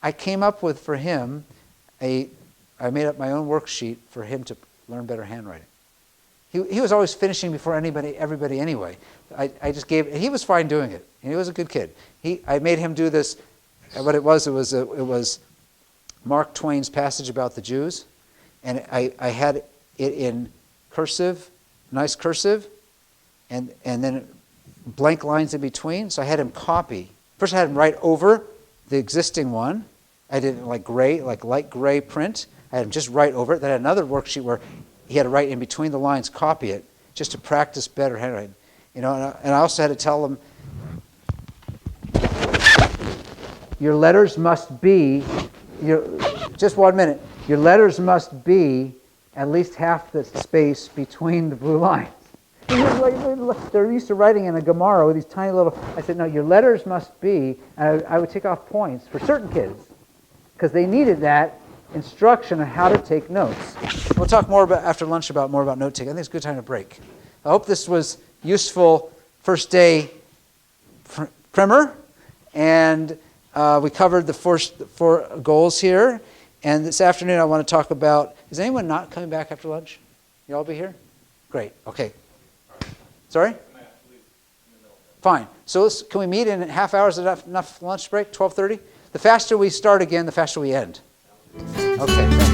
I came up with, for him, I made up my own worksheet for him to learn better handwriting. He was always finishing before everybody anyway. He was fine doing it. He was a good kid. I made him do this. What it was Mark Twain's passage about the Jews, and I had it in cursive, nice cursive, and then blank lines in between. So I had him copy. First I had him write over the existing one. I did it like light gray print. I had him just write over it. Then I had another worksheet where he had to write in between the lines, copy it, just to practice better handwriting. And I also had to tell him, your letters must be, just 1 minute, your letters must be at least half the space between the blue lines. They're used to writing in a Gemara with these tiny little, I said, no, your letters must be, and I would take off points for certain kids, because they needed that instruction on how to take notes. We'll talk more about after lunch more about note taking. I think it's a good time to break. I hope this was useful first day primer, and We covered the four goals here. And this afternoon I want to talk about, is anyone not coming back after lunch? You all be here? Great, okay. Sorry? Fine. So can we meet in half hours? Is enough lunch break? 12:30? The faster we start again, the faster we end. Okay.